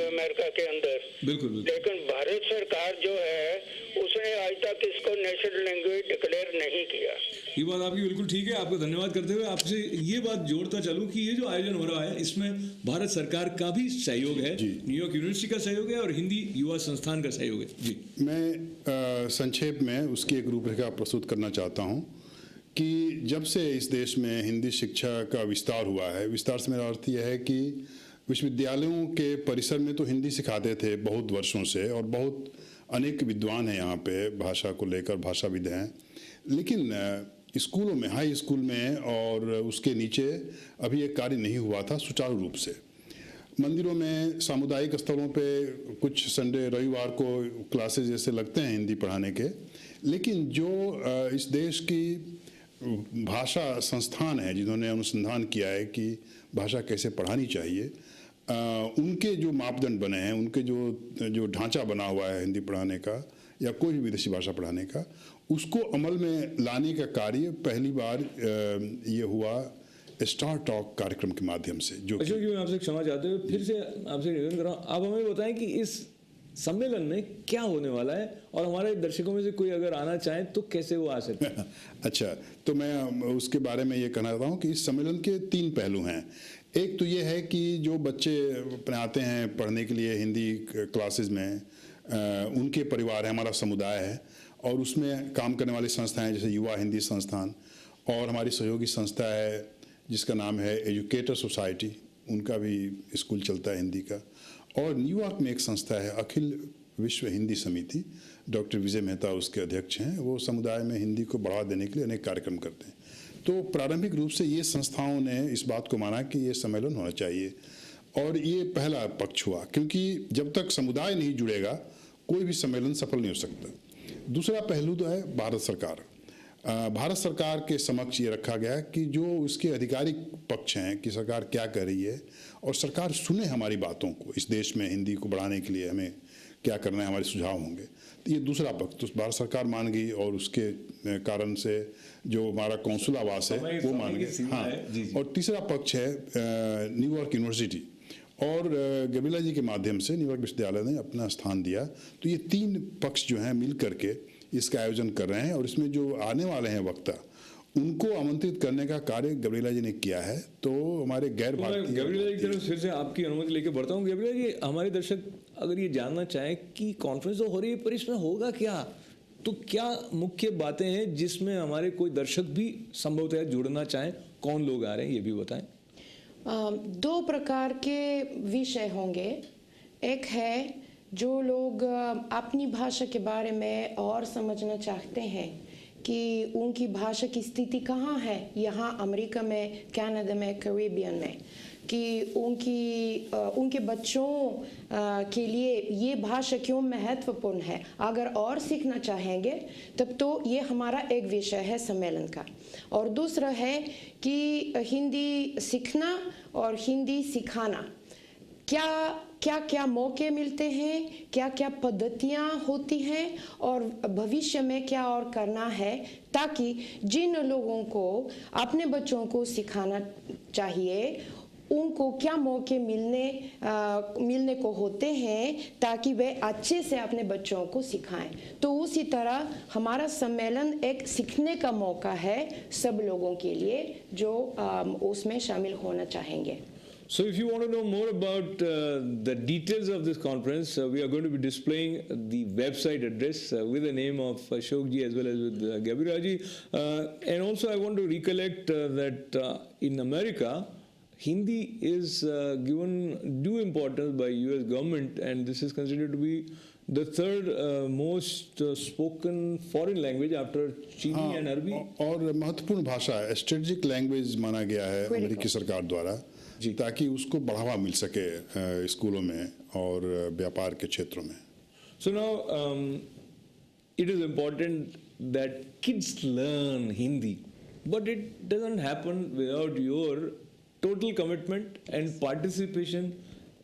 अमेरिका के अंदर बिल्कुल, लेकिन भारत सरकार जो है उसने आज तक इसको नेशनल लैंग्वेज डिक्लेयर नहीं किया। ये बात आपकी बिल्कुल ठीक है। आपको धन्यवाद करते हुए आपसे ये बात जोड़ता चलूं कि ये जो आयोजन हो रहा है इसमें भारत सरकार का भी सहयोग है, न्यूयॉर्क यूनिवर्सिटी का सहयोग है और हिंदी युवा संस्थान का सहयोग है। जी, मैं संक्षेप में उसकी एक रूपरेखा प्रस्तुत करना चाहता हूँ कि जब से इस देश में हिंदी शिक्षा का विस्तार हुआ है, विस्तार से मेरा अर्थ यह है कि विश्वविद्यालयों के परिसर में तो हिंदी सिखाते थे बहुत वर्षों से, और बहुत अनेक विद्वान हैं यहाँ पे भाषा को लेकर, भाषाविद हैं, लेकिन स्कूलों में, हाई स्कूल में और उसके नीचे अभी ये कार्य नहीं हुआ था सुचारू रूप से। मंदिरों में, सामुदायिक स्थलों पे कुछ संडे रविवार को क्लासेस जैसे लगते हैं हिंदी पढ़ाने के, लेकिन जो इस देश की भाषा संस्थान है जिन्होंने अनुसंधान किया है कि भाषा कैसे पढ़ानी चाहिए, उनके जो मापदंड बने हैं, उनके जो ढांचा बना हुआ है हिंदी पढ़ाने का या कोई भी विदेशी भाषा पढ़ाने का, उसको अमल में लाने का कार्य पहली बार ये हुआ स्टार टॉक कार्यक्रम के माध्यम से। जो अशोक जी, मैं आपसे क्षमा चाहते हुए फिर से आपसे निवेदन कर रहा हूँ, आप हमें बताएं कि इस सम्मेलन में क्या होने वाला है और हमारे दर्शकों में से कोई अगर आना चाहे तो कैसे वो आ सकते हैं? अच्छा, तो मैं उसके बारे में ये कहना चाहता हूँ कि इस सम्मेलन के 3 पहलू हैं। एक तो ये है कि जो बच्चे अपने आते हैं पढ़ने के लिए हिंदी क्लासेस में, उनके परिवार है, हमारा समुदाय है, और उसमें काम करने वाली संस्थाएं जैसे युवा हिंदी संस्थान और हमारी सहयोगी संस्था है जिसका नाम है एजुकेटर सोसाइटी, उनका भी स्कूल चलता है हिंदी का। और न्यूयॉर्क में एक संस्था है अखिल विश्व हिंदी समिति, डॉक्टर विजय मेहता उसके अध्यक्ष हैं। वो समुदाय में हिंदी को बढ़ावा देने के लिए अनेक कार्यक्रम करते हैं। तो प्रारंभिक रूप से ये संस्थाओं ने इस बात को माना कि ये सम्मेलन होना चाहिए, और ये पहला पक्ष हुआ, क्योंकि जब तक समुदाय नहीं जुड़ेगा कोई भी सम्मेलन सफल नहीं हो सकता। दूसरा पहलू तो है भारत सरकार। भारत सरकार के समक्ष ये रखा गया कि जो उसके आधिकारिक पक्ष हैं कि सरकार क्या कर रही है, और सरकार सुने हमारी बातों को, इस देश में हिंदी को बढ़ाने के लिए हमें क्या करना है, हमारे सुझाव होंगे। तो ये दूसरा पक्ष, तो भारत सरकार मान गई और उसके कारण से जो हमारा कौंसुल आवास है वो मान गए। हाँ, और तीसरा पक्ष है न्यूयॉर्क यूनिवर्सिटी, और गैब्रिएला जी के माध्यम से न्यूयॉर्क विश्वविद्यालय ने अपना स्थान दिया। तो ये 3 पक्ष जो हैं मिल करके इसका आयोजन कर रहे हैं, और इसमें जो आने वाले हैं वक्ता उनको आमंत्रित करने का कार्य गैब्रिएला जी ने किया है। तो हमारे गैर भारतीय, गैब्रिएला जी की तरफ फिर से आपकी अनुमति लेकर बढ़ता हूँ। गैब्रिएला जी, हमारे दर्शक अगर ये जानना चाहें कि कॉन्फ्रेंस तो हो रही है पर इसमें होगा क्या, तो क्या मुख्य बातें हैं जिसमें हमारे कोई दर्शक भी संभवतः जुड़ना चाहें, कौन लोग आ रहे हैं ये भी बताएं। 2 प्रकार के विषय होंगे। एक है जो लोग अपनी भाषा के बारे में और समझना चाहते हैं कि उनकी भाषा की स्थिति कहाँ है, यहाँ अमेरिका में, कनाडा में, कैरेबियन में, कि उनके बच्चों के लिए ये भाषा क्यों महत्वपूर्ण है। अगर और सीखना चाहेंगे तब तो ये हमारा एक विषय है सम्मेलन का। और दूसरा है कि हिंदी सीखना और हिंदी सिखाना, क्या मौके मिलते हैं, क्या पद्धतियाँ होती हैं, और भविष्य में क्या और करना है, ताकि जिन लोगों को अपने बच्चों को सिखाना चाहिए उनको क्या मौके मिलने को होते हैं ताकि वे अच्छे से अपने बच्चों को सिखाएं। तो उसी तरह हमारा सम्मेलन एक सीखने का मौका है सब लोगों के लिए जो उसमें शामिल होना चाहेंगे। So if you want to know more about the details of this conference, we are going to be displaying the website address with the name of Ashok ji as well as with Gabira ji. And also I want to recollect that in America, Hindi is given due importance by US government, and this is considered to be the third most spoken foreign language after Chini and Arabic. और महत्वपूर्ण भाषा है, strategic language माना गया है अमेरिकी सरकार द्वारा, ताकि उसको बढ़ावा मिल सके स्कूलों में और व्यापार के क्षेत्रों में। So now it is important that kids learn Hindi, but it doesn't happen without your total commitment and participation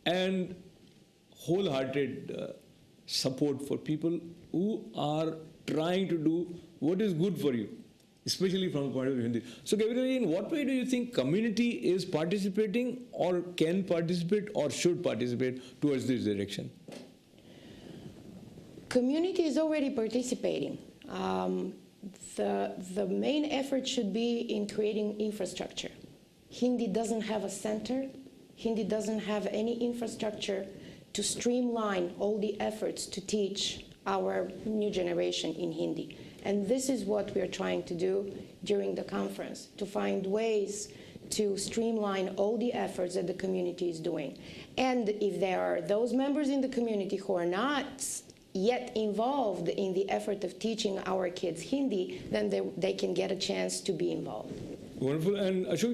and wholehearted support for people who are trying to do what is good for you, especially from the point of view of Hindi. So, Gabira, in what way do you think community is participating or can participate or should participate towards this direction? Community is already participating. The main effort should be in creating infrastructure. Hindi doesn't have a center. Hindi doesn't have any infrastructure to streamline all the efforts to teach our new generation in Hindi. And this is what we're trying to do during the conference, to find ways to streamline all the efforts that the community is doing. And if there are those members in the community who are not yet involved in the effort of teaching our kids Hindi, then they can get a chance to be involved. Wonderful. And Ashok,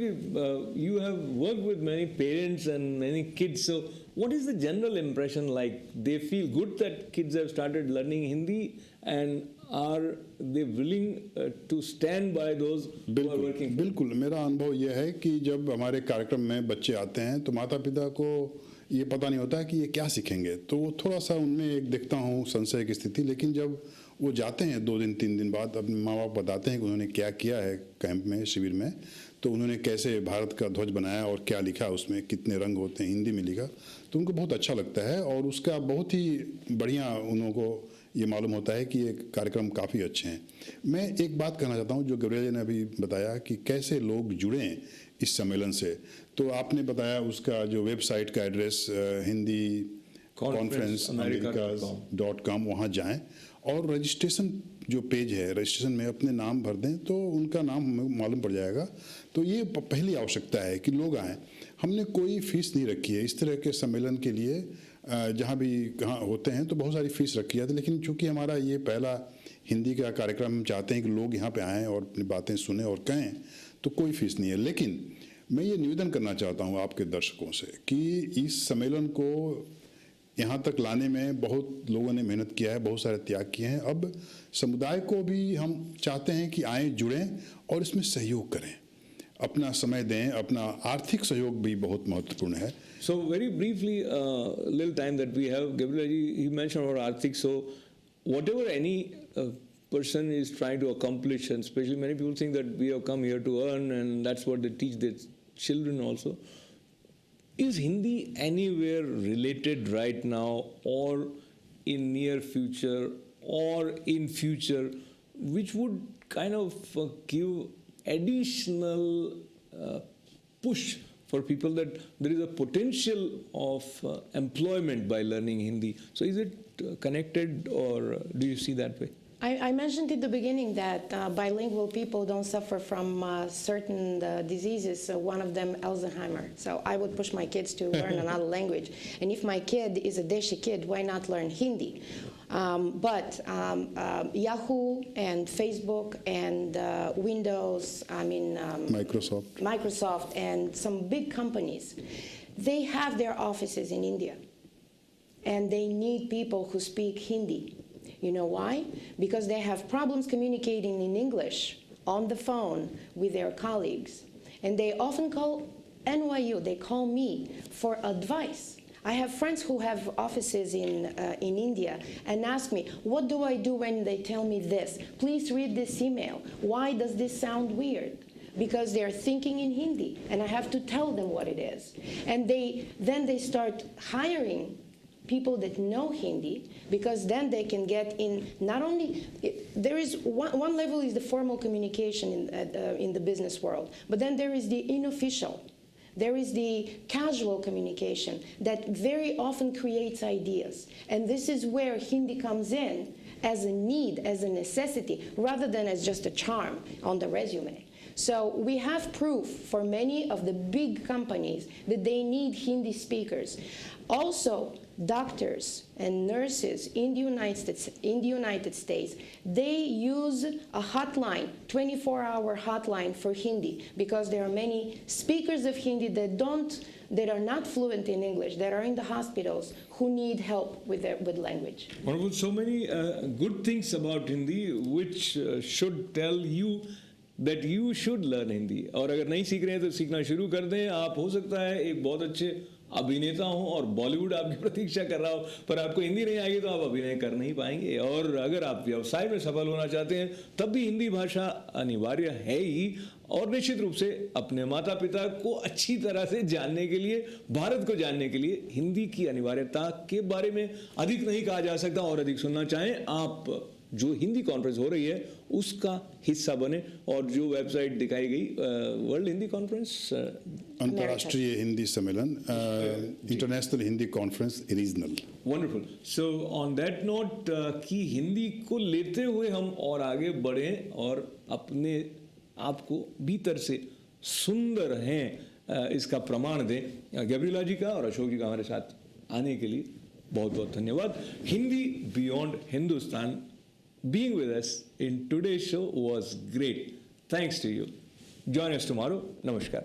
you have worked with many parents and many kids. So what is the general impression like? They feel good that kids have started learning Hindi, and are they willing to stand by those who are working? बिल्कुल, मेरा अनुभव यह है कि जब हमारे कार्यक्रम में बच्चे आते हैं तो माता पिता को ये पता नहीं होता है कि ये क्या सीखेंगे, तो वो थोड़ा सा उनमें एक देखता हूँ संशय की स्थिति। लेकिन जब वो जाते हैं 2 दिन 3 दिन बाद, अपने माँ बाप बताते हैं कि उन्होंने क्या किया है कैंप में, शिविर में, तो उन्होंने कैसे भारत का ध्वज बनाया और क्या लिखा उसमें, कितने रंग होते हैं, हिंदी में लिखा, तो उनको बहुत अच्छा लगता है और उसका बहुत ही बढ़िया उनको ये मालूम होता है कि ये कार्यक्रम काफ़ी अच्छे हैं। मैं एक बात कहना चाहता हूँ जो गबरिया जी ने अभी बताया कि कैसे लोग जुड़ें इस सम्मेलन से, तो आपने बताया उसका जो वेबसाइट का एड्रेस हिंदी कॉन्फ्रेंस americas.com, वहाँ जाएं और रजिस्ट्रेशन जो पेज है, रजिस्ट्रेशन में अपने नाम भर दें तो उनका नाम हमें मालूम पड़ जाएगा। तो ये पहली आवश्यकता है कि लोग आएँ। हमने कोई फीस नहीं रखी है इस तरह के सम्मेलन के लिए, जहाँ भी कहाँ होते हैं तो बहुत सारी फीस रखी जाती है, लेकिन चूँकि हमारा ये पहला हिंदी का कार्यक्रम, हम चाहते हैं कि लोग यहाँ पे आएँ और अपनी बातें सुने और कहें, तो कोई फीस नहीं है। लेकिन मैं ये निवेदन करना चाहता हूँ आपके दर्शकों से कि इस सम्मेलन को यहाँ तक लाने में बहुत लोगों ने मेहनत किया है, बहुत सारे त्याग किए हैं। अब समुदाय को भी हम चाहते हैं कि आएँ, जुड़ें और इसमें सहयोग करें, अपना समय दें, अपना आर्थिक सहयोग भी बहुत महत्वपूर्ण है। So very briefly, little time that we have, Gabriel ji, he mentioned about Arthik. So whatever any person is trying to accomplish, and especially many people think that we have come here to earn, and that's what they teach their children also. Is Hindi anywhere related right now, or in near future, or in future, which would kind of give additional push for people that there is a potential of employment by learning Hindi? So is it connected, or do you see that way? I mentioned in the beginning that bilingual people don't suffer from certain diseases, one of them Alzheimer. So I would push my kids to learn another language. And if my kid is a Deshi kid, why not learn Hindi? But Yahoo and Facebook and Windows, Microsoft and some big companies, they have their offices in India. And they need people who speak Hindi. You know why? Because they have problems communicating in English on the phone with their colleagues. And they often call NYU, they call me for advice. I have friends who have offices in India and ask me, what do I do when they tell me this? Please read this email. Why does this sound weird? because they are thinking in Hindi, and I have to tell them what it is. And then they start hiring people that know Hindi, because then they can get in. Not only there is one level is the formal communication in the business world, but then there is the unofficial. There is the casual communication that very often creates ideas. And this is where Hindi comes in as a need, as a necessity, rather than as just a charm on the resume. So we have proof for many of the big companies that they need Hindi speakers. Also, doctors and nurses in the United States, they use a hotline, 24-hour hotline for Hindi, because there are many speakers of Hindi that are not fluent in English, that are in the hospitals, who need help with language. Wonderful. So many good things about Hindi which should tell you that you should learn Hindi. और अगर नहीं सीख रहे हैं तो सीखना शुरू कर दें. आप हो सकता है एक बहुत अच्छे अभिनेता हो और बॉलीवुड आपकी प्रतीक्षा कर रहा हो, पर आपको हिंदी नहीं आएगी तो आप अभिनय कर नहीं पाएंगे. और अगर आप व्यवसाय में सफल होना चाहते हैं तब भी हिंदी भाषा अनिवार्य है ही. और निश्चित रूप से अपने माता पिता को अच्छी तरह से जानने के लिए, भारत को जानने के लिए हिंदी की अनिवार्यता के बारे में अधिक नहीं कहा जा सकता. और अधिक सुनना चाहें आप जो हिंदी कॉन्फ्रेंस हो रही है उसका हिस्सा बने. और जो वेबसाइट दिखाई गई, वर्ल्ड हिंदी कॉन्फ्रेंस, अंतर्राष्ट्रीय हिंदी सम्मेलन, international Hindi conference regional. Wonderful. So on that note कि हिंदी को लेते हुए हम और आगे बढ़ें और अपने आप को भीतर से सुंदर हैं इसका प्रमाण दें. गैब्रिएला जी का और अशोक जी का हमारे साथ आने के लिए बहुत बहुत धन्यवाद. Hindi beyond Hindustan, being with us in today's show was great. Thanks to you. Join us tomorrow. Namaskar.